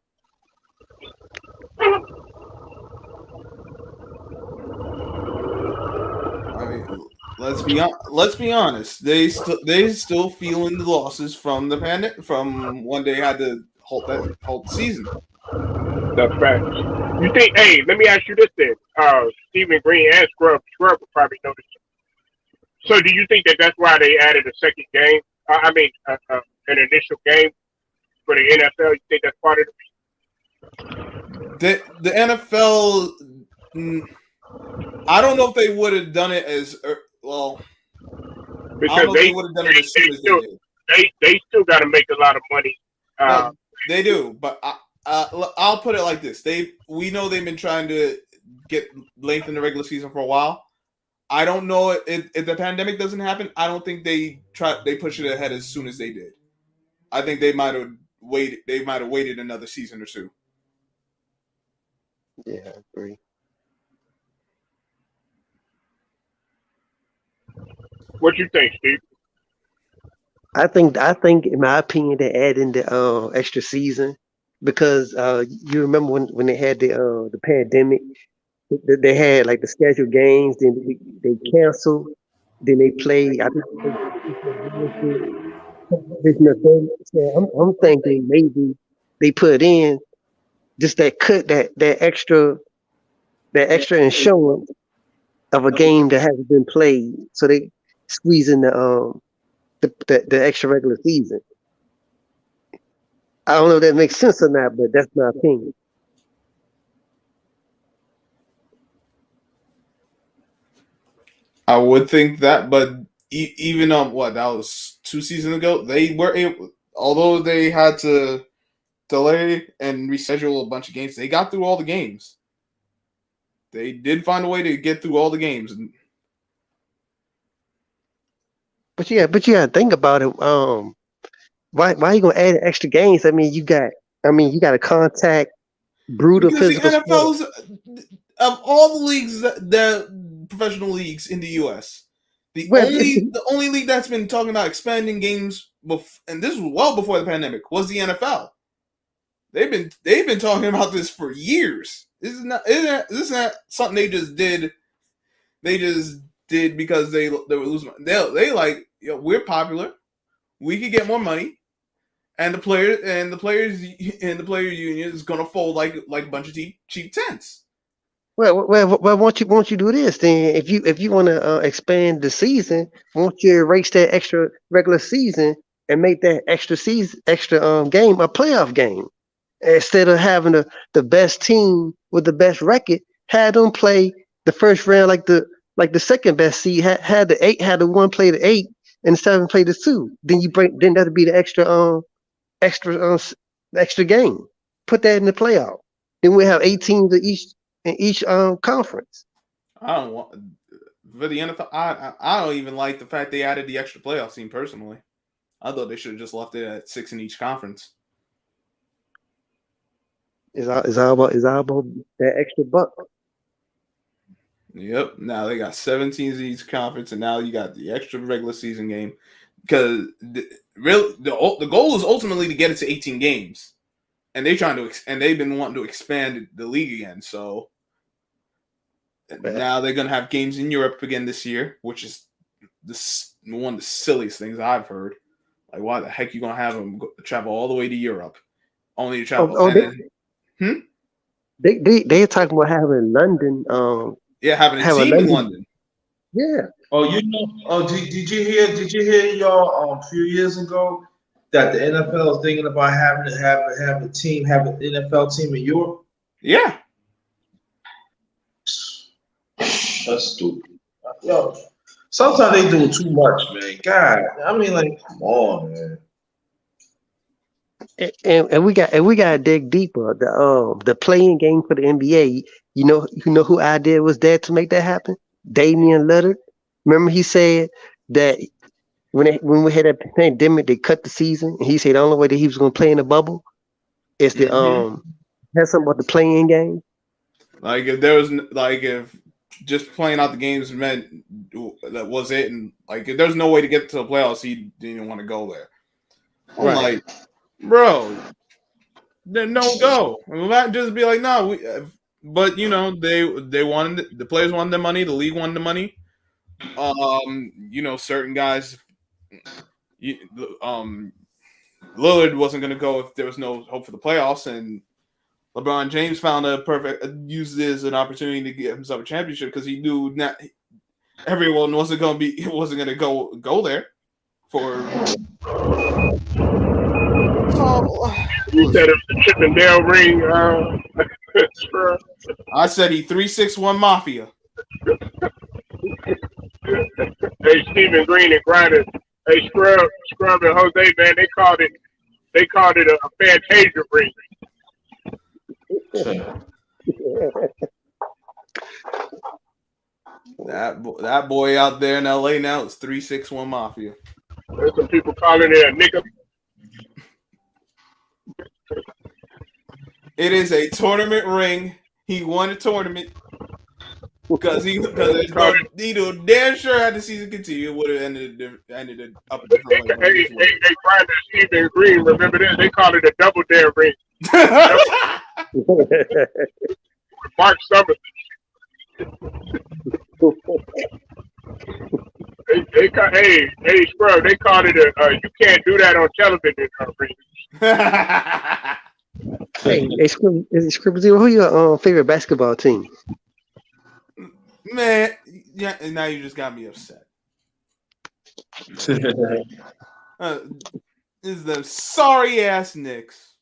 I mean, let's be honest. They still feeling the losses from the pandemic, from when they had to halt the season. That's facts. You think? Hey, let me ask you this then. Stephen Green and Scrub will probably know this. So, do you think that that's why they added a second game? An initial game for the NFL. You think that's part of it? The NFL. I don't know if they would have done it as well. Because they would have done it as soon as they did. They still got to make a lot of money. They do, but I'll put it like this: we know they've been trying to get lengthen the regular season for a while. I don't know if the pandemic doesn't happen. I don't think they push it ahead as soon as they did. I think they might have waited. They might have waited another season or two. Yeah, I agree. What you think, Steve? I think, in my opinion, they add in the extra season because you remember when they had the pandemic, they had like the scheduled games, then they canceled, then they played. I think I'm thinking maybe they put in just that extra insurance of a game that hasn't been played, so they squeeze in the extra regular season. I don't know if that makes sense or not, but that's my opinion. I would think that, but even that was 2 seasons ago, they were able, although they had to delay and reschedule a bunch of games, they got through all the games. They did find a way to get through all the games. But you gotta think about it. Why are you gonna add extra games? I mean, you got to contact brutal because physical the NFL's of all the leagues the professional leagues in the U.S. The only league that's been talking about expanding games, and this was well before the pandemic, was the NFL. They've been talking about this for years. This is not something they just did. They just did because they were losing. They like, we're popular. We could get more money, and the players union is gonna fold like a bunch of cheap tents. Well, won't you do this then? If you want to expand the season, won't you erase that extra regular season and make that extra game a playoff game instead of having the best team with the best record had them play the first round like the second best seed had the eight had the one play the eight and the seven play the two. Then that'd be the extra extra game. Put that in the playoff. Then we have 8 teams in each conference. I don't want for the NFL. I don't even like the fact they added the extra playoff team personally. I thought they should have just left it at 6 in each conference. It's all about that extra buck. Yep. Now they got 7 teams in each conference, and now you got the extra regular season game because the goal is ultimately to get it to 18 games, and they've been wanting to expand the league again. So now they're gonna have games in Europe again this year, which is one of the silliest things I've heard. Like, why the heck you gonna have them travel all the way to Europe, only to travel? They're talking about having London. Having a team in London. Yeah. Oh, did you hear y'all a few years ago that the NFL is thinking about having to have an NFL team in Europe? Yeah. That's stupid. Yo, sometimes they do too much, man. God, I mean, like, come on, man. And we got to dig deeper. The playing game for the NBA. You know who idea was there to make that happen? Damian Lillard. Remember he said that when we had that pandemic, they cut the season, and he said the only way that he was going to play in the bubble is to have something about the playing game. Like if just playing out the games meant that was it, and like if there's no way to get to the playoffs, he didn't want to go there. I'm like, bro, then don't go. We might just be like, no. But they wanted the players wanted the money, the league wanted the money. Certain guys, Lillard wasn't going to go if there was no hope for the playoffs, and LeBron James found used it as an opportunity to get himself a championship because he knew not everyone wasn't going to go there for. You said it was the Chippendale ring. I said he 3-6-1 Mafia. Hey, Stephen Green and Grinders. Hey, Scrub and Jose, man, they called it a Fantasia ring. That boy out there in LA now is 3-6-1 Mafia. There's some people calling it a nigga. It is a tournament ring. He won a tournament because he damn sure had the season continue. It would have ended up a different way. Hey, Grinders, Stephen Green, remember this? They called it a double dare ring. Mark Summers. Hey, Scrub, they called it you can't do that on television ring. Hey, Scribble Zero, who your favorite basketball team? Man, yeah, and now you just got me upset. Is the sorry ass Knicks.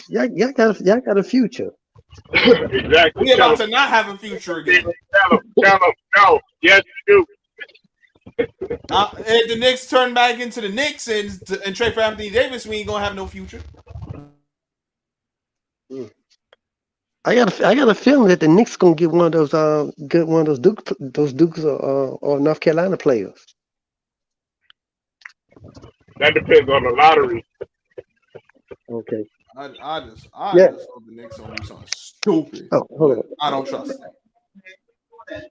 Y'all got a future. Exactly. We about to not have a future again. Tell them, no. Yes, you do. If the Knicks turn back into the Knicks and trade for Anthony Davis, we ain't gonna have no future. I got a feeling that the Knicks gonna get one of those Dukes or North Carolina players. That depends on the lottery. Okay. I just hope the Knicks don't do something stupid. Oh, hold on. I don't trust them.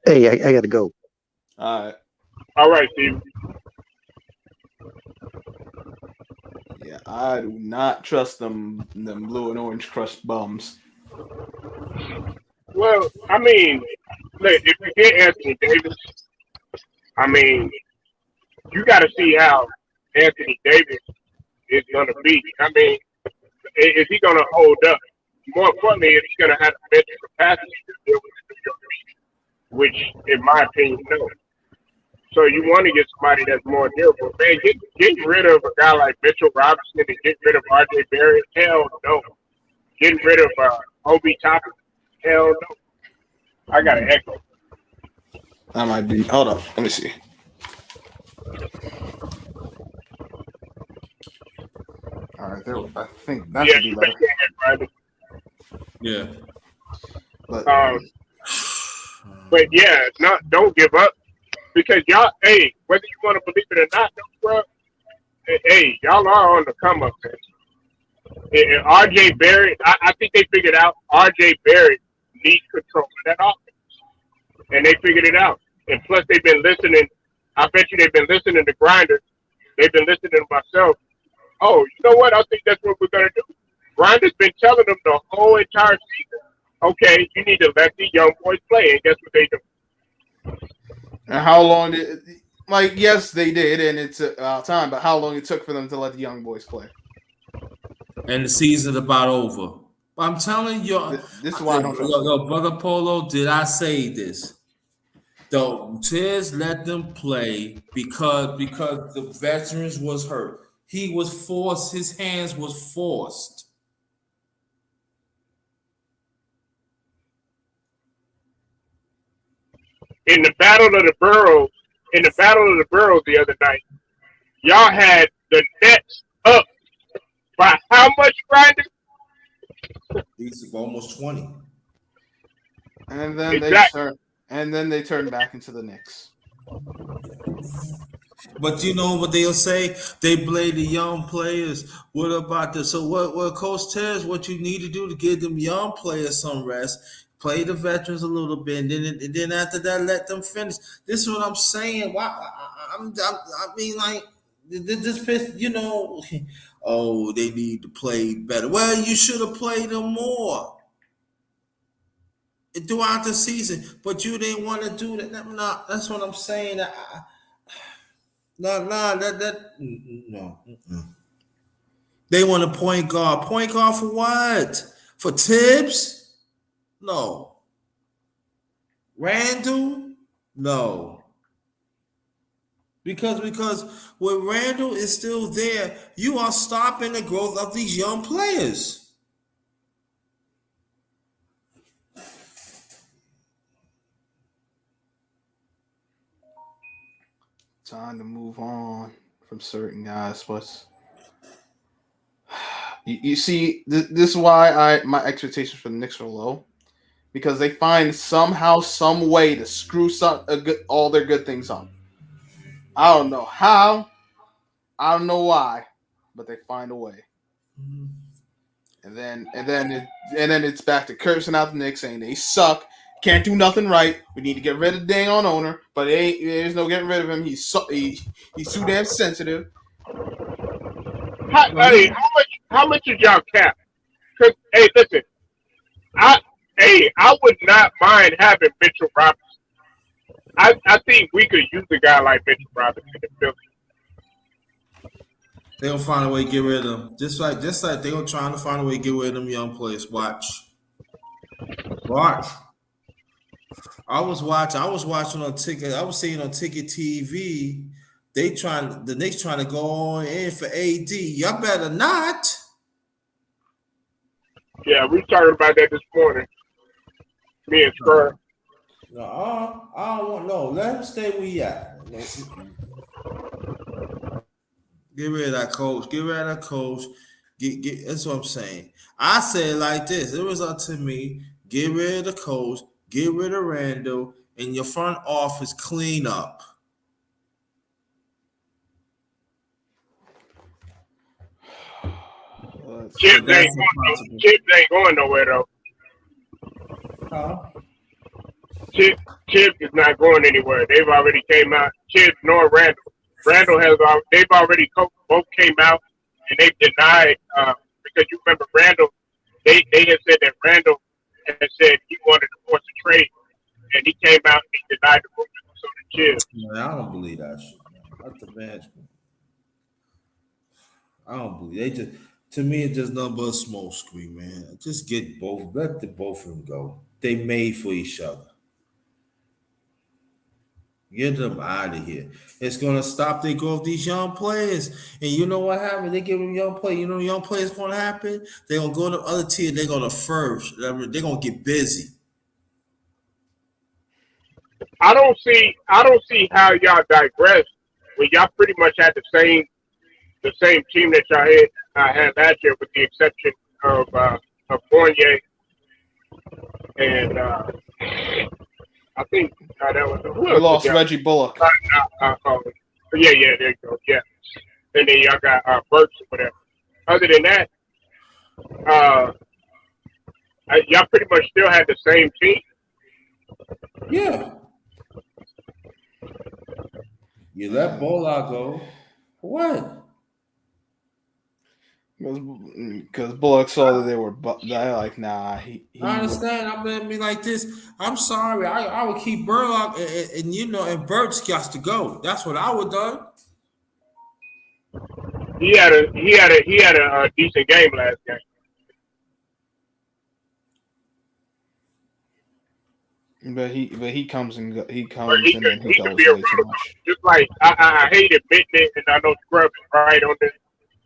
Hey, I gotta go. All right, Steve. Yeah, I do not trust them blue and orange crushed bums. Well, I mean, look, if you get Anthony Davis, I mean, you got to see how Anthony Davis is going to be. I mean, is he going to hold up? more importantly, it's going to have the mental capacity to deal with the New York beat, which, in my opinion, no. So you want to get somebody that's more durable. Man, getting rid of a guy like Mitchell Robinson and getting rid of R.J. Barrett, hell no. Getting rid of Obi Toppin, hell no. I got an echo. That might be. Hold up. Let me see. All right, there. I think that Yeah, should be you better. make that, Yeah. But but yeah, don't give up because y'all. Hey, whether you want to believe it or not, bro. Hey, y'all are on the come up, man. And R.J. Barrett, I think they figured out R.J. Barrett needs control of that offense, and they figured it out. And plus, they've been listening. I bet you they've been listening to Grinder. They've been listening to myself. Oh, you know what? I think that's what we're gonna do. Grinder's been telling them the whole entire season. Okay, you need to let the young boys play, and guess what they do? and how long did? Like, yes, they did, and it's time. But how long it took for them to let the young boys play? And the season's about over. But I'm telling you, This is why I don't trust them. yo, Brother Polo, did I say this? The Tiz let them play because the veterans was hurt. He was forced. His hands was forced. In the battle of the boroughs, the other night, y'all had the Nets up by how much, Grinder? He's almost 20. And then Exactly. they turned back into the Knicks. But you know what they'll say? They blame the young players. What about this? So what Coach Tez, what you need to do to give them young players some rest, play the veterans a little bit, and then after that, let them finish. This is what I'm saying. Why I mean, like this, you know, oh, they need to play better. Well, you should have played them more throughout the season, but you didn't want to do that. No, that's what I'm saying. No. They want a point guard. Point guard for what? For Tibbs? No. Randall? No. Because when Randall is still there, you are stopping the growth of these young players. Time to move on from certain guys, but you see, this is why my expectations for the Knicks are low, because they find somehow, some way to screw all their good things up. I don't know how, I don't know why, but they find a way. And then it's back to cursing out the Knicks, saying they suck, can't do nothing right. We need to get rid of the dang on owner, but there's no getting rid of him. He's too damn sensitive. How much did y'all cap? Cause hey, listen, I would not mind having Mitchell Robinson. I think we could use a guy like Mitchell Robinson in Philly. They'll find a way to get rid of them. Just like they're trying to find a way to get rid of them young players. Watch. I was watching on Ticket. I was seeing on Ticket TV. The Knicks trying to go on in for AD. Y'all better not. Yeah, we talked about that this morning. Me and Spur. No, I don't want no. Let him stay where he at. Get rid of that coach. Get rid of that coach. Get. That's what I'm saying. I say it like this. It was up to me. Get rid of the coach. Get rid of Randall. And your front office clean up. Chips ain't going nowhere though. Huh? Chip is not going anywhere. They've already came out. Chip nor Randall. Randall they've already both came out and they've denied because you remember Randall. They had said that Randall had said he wanted to force a trade, and he came out and he denied the rumors. So the Chip. Man, I don't believe that shit. That's the management. I don't believe To me, it's just nothing but a smoke screen, man. Just get both. Let the both of them go. They made for each other. Get them out of here. It's gonna stop the growth of these young players. And you know what happened? They give them young play. You know young players gonna happen? They're gonna go to the other tier, they're gonna first. They're gonna get busy. I don't see how y'all digress when y'all pretty much had the same team that y'all had last year, with the exception of Fournier and I think that was who We else lost was y'all? Reggie Bullock. Yeah, there you go. Yeah, and then y'all got Burks or whatever. Other than that, y'all pretty much still had the same team. Yeah. You let Bola go. What? Because Bullock saw that they were like, nah. I understand. I'm gonna be like this. I'm sorry. I would keep Burlock and and Burks got to go. That's what I would done. He had a decent game last game. But he comes and He then he could goes be a way too roller much. just like I hate admitting it, and I know Scrub is right on this.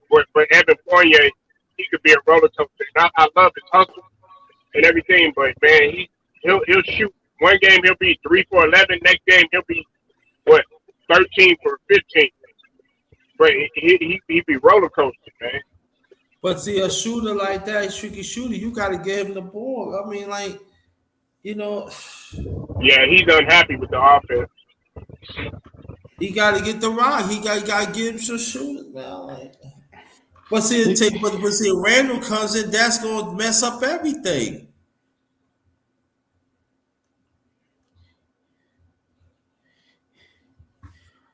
But Evan Fournier, he could be a roller coaster. And I love his hustle and everything, but man, he'll shoot. One game he'll be 3 for 11. Next game he'll be 13 for 15. But he be roller coaster, man. But see, a shooter like that, a streaky shooter, you got to give him the ball. I mean, like, Yeah, he's unhappy with the offense. he got to get the rock. He got to give him some shooters, man. Like, but see, Randall comes in, that's gonna mess up everything.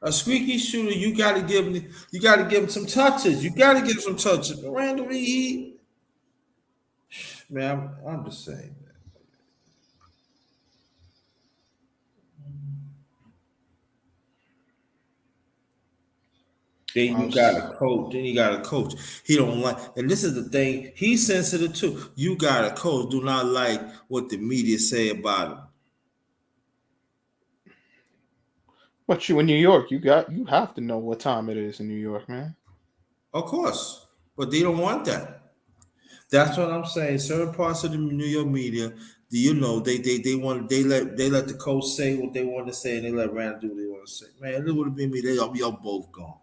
A squeaky shooter, you got to give him some touches. You got to give him some touches. Randall, man, I'm just saying. Then you got a coach. He don't like, and this is the thing. He's sensitive too. You got a coach. Do not like what the media say about him. But you in New York, you have to know what time it is in New York, man. Of course, but they don't want that. That's what I'm saying. Certain parts of the New York media, they let the coach say what they want to say, and they let Randall do what they want to say. Man, it would have been me. Y'all both gone.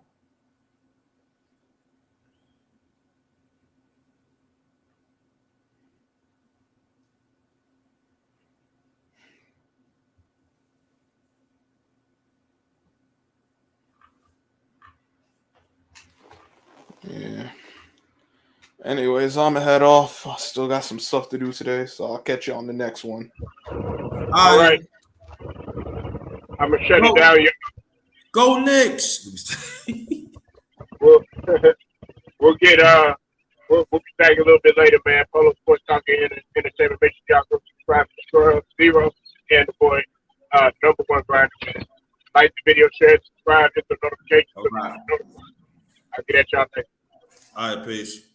Yeah. Anyways, I'm gonna head off. I still got some stuff to do today, so I'll catch you on the next one. All right. I'm gonna shut it down. Go Knicks. We'll get we'll be back a little bit later, man. Polo Sports Talking Entertainment. Make sure y'all go subscribe to Scrub Zero and the boy number one Brian. Like the video, share, subscribe, hit the notifications. All right. I'll get at y'all later. All right, peace.